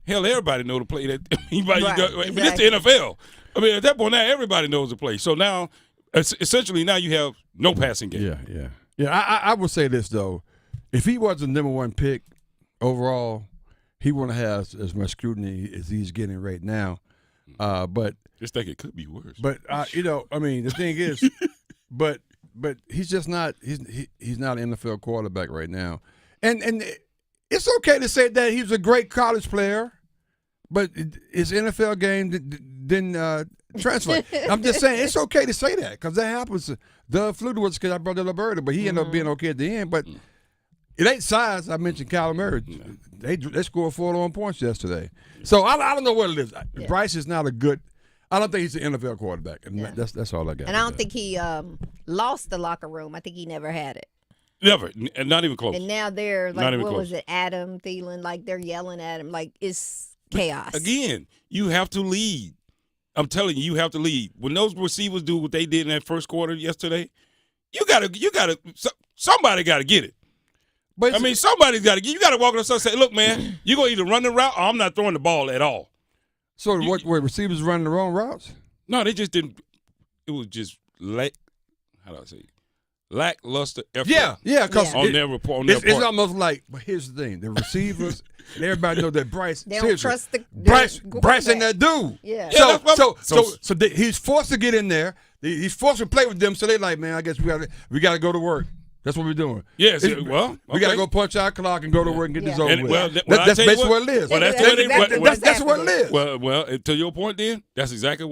hell, everybody know the play. But Exactly. it's the NFL. I mean, at that point now, everybody knows the play. So now, essentially, now you have no passing game. Yeah. I would say this though, if he was the number one pick overall, he wouldn't have as much scrutiny as he's getting right now. But just think it could be worse. But I mean, the thing is, but he's just not. He's not an NFL quarterback right now, and it's okay to say that he's a great college player, but his NFL game didn't translate. I'm just saying it's okay to say that because that happens. Doug Flutie was because I brought Roberta, but he ended up being okay at the end. But it ain't size. I mentioned Kyler Murray. They scored 41 points yesterday. So I don't know what it is. Yeah. Bryce is not a good. I don't think he's an NFL quarterback, and that's all I got. And I don't think he lost the locker room. I think he never had it. Never, and not even close. And now they're like, what was it, Adam Thielen? Like they're yelling at him, like it's chaos. But again, you have to lead. I'm telling you, you have to lead. When those receivers do what they did in that first quarter yesterday, somebody got to get it. But I mean, somebody's got to get. You got to walk up and say, "Look, man, you're gonna either run the route or I'm not throwing the ball at all." So what? Were receivers running the wrong routes? No, they just didn't. It was just lackluster effort. Yeah, because on their report. It's almost like. But here's the thing: the receivers, and everybody know that Bryce. They don't trust Bryce ain't that dude. Yeah. So he's forced to get in there. He's forced to play with them. So they're like, man, I guess we got to go to work. That's what we're doing. Yes, we got to go punch our clock and go to work and get this over with. Well, that's basically what it is. Well, that's what it is. Well, to your point, then that's exactly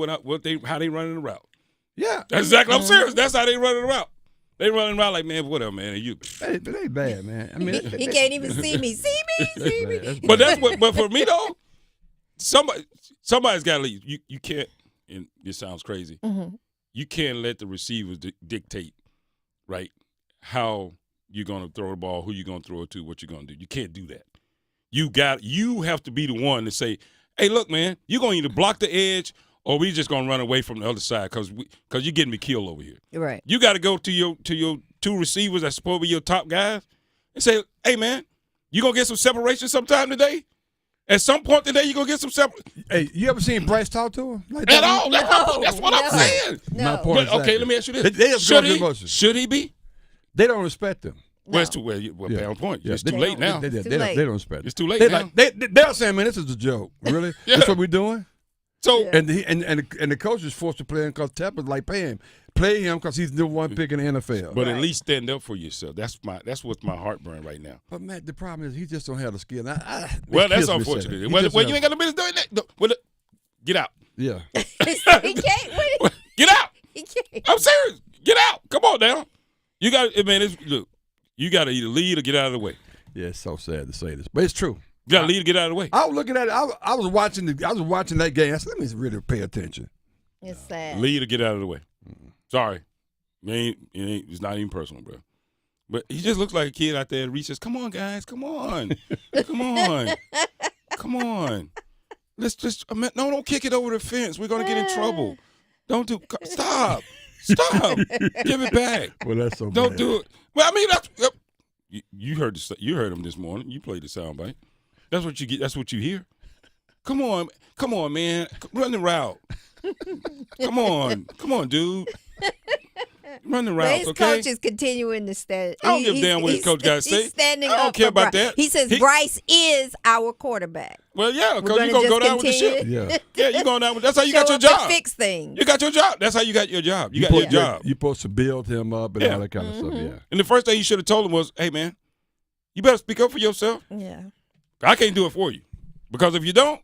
how they running the route. Yeah, that's exactly. I'm serious. That's how they running the route. They running around like, man, whatever, man. They bad, man. I mean, he can't even see me. See me. But that's what. But for me though, somebody's got to lead. You can't. And this sounds crazy. Mm-hmm. You can't let the receivers dictate, right? How you're going to throw the ball, who you're going to throw it to, what you're going to do. You can't do that. You have to be the one to say, hey, look, man, you're going to either block the edge or we just going to run away from the other side because you're getting me killed over here. Right. You got to go to your two receivers that's supposed to be your top guys and say, hey, man, you going to get some separation sometime today? At some point today, you're going to get some separation. Hey, you ever seen Bryce talk to him? Like at all. That's what I'm saying. No. But, okay, let me ask you this. Should he be? They don't respect him. Well, it's too on point. It's too late now. They don't respect him. It's too late they're now. They're saying, man, this is a joke. Really? That's what we're doing? So and the coach is forced to play him because Tapper's like play him because he's the one pick in the NFL. But at least stand up for yourself. That's what's my heartburn right now. But Matt, the problem is he just don't have the skill. Well, that's unfortunate. Well, you ain't got no business doing that. Well, get out. Yeah. He can't. Get out. He can't. I'm serious. Get out. Come on now. You got, man. Look, you got to either lead or get out of the way. Yeah, it's so sad to say this, but it's true. You got to lead or get out of the way. I was looking at it. I was watching that game. I said, let me really pay attention. It's sad. Lead or get out of the way. Sorry. It's not even personal, bro. But he just looks like a kid out there. Reese says, come on, guys. Come on. Come on. Come on. Let's just no, don't kick it over the fence. We're going to get in trouble. Stop. Stop. Give it back. Well, that's so Don't bad. do it. Well, I mean, that's you heard him this morning. You played the soundbite. That's what you get. That's what you hear. Come on, man. Run the route. Come on, dude. Run the route, His okay? coach is continuing to stand. I don't give a damn what his coach got to say. He's standing I don't up care for about Bryce. that. He says Bryce is our quarterback. Well, yeah, because We're you're going to go just down with the ship. continue. Yeah, you're going down with that's how you got Show your up and job. fix things. You got your job. That's how you got your job. You got your job. You're supposed to build him up and all that kind of stuff, yeah. And the first thing you should have told him was, hey, man, you better speak up for yourself. Yeah. I can't do it for you. Because if you don't,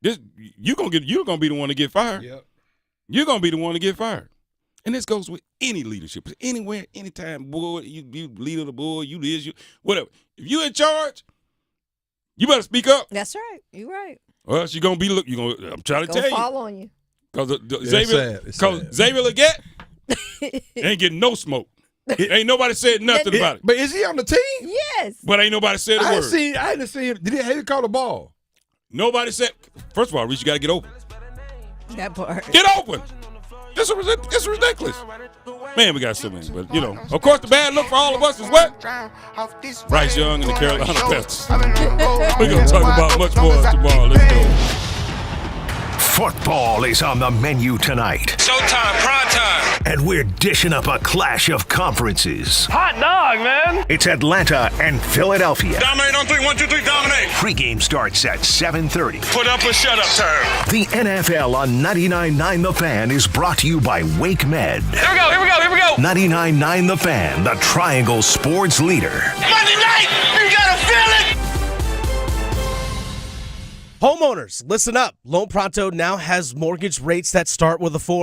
you're gonna be the one to get fired. Yep. You're gonna be the one to get fired. And this goes with any leadership. Anywhere, anytime, board, you leader of the board, you whatever. If you're in charge, you better speak up. That's right. You're right. Or else you're gonna be I'm trying to tell you. Fall on you. Because It's sad. Xavier Legette ain't getting no smoke. Ain't nobody said nothing about it. But is he on the team? Yes. But ain't nobody said a word. I didn't see him. Did he call the ball? Nobody said. First of all, Reese, you got to get open. That part. Get open. This is ridiculous. Man, we got so many. But, of course, the bad look for all of us is what? Bryce Young and the Carolina Panthers. We're going to talk about much more tomorrow. Let's go. Football is on the menu tonight. Showtime, prime time. And we're dishing up a clash of conferences. Hot dog, man. It's Atlanta and Philadelphia. Dominate on 3, 1, 2, 3, dominate. Pregame starts at 7:30. Put up or shut up time. The NFL on 99.9 The Fan is brought to you by Wake Med. Here we go. 99.9 The Fan, the Triangle Sports leader. Monday night, you gotta feel it. Homeowners, listen up. Loan Pronto now has mortgage rates that start with a 4.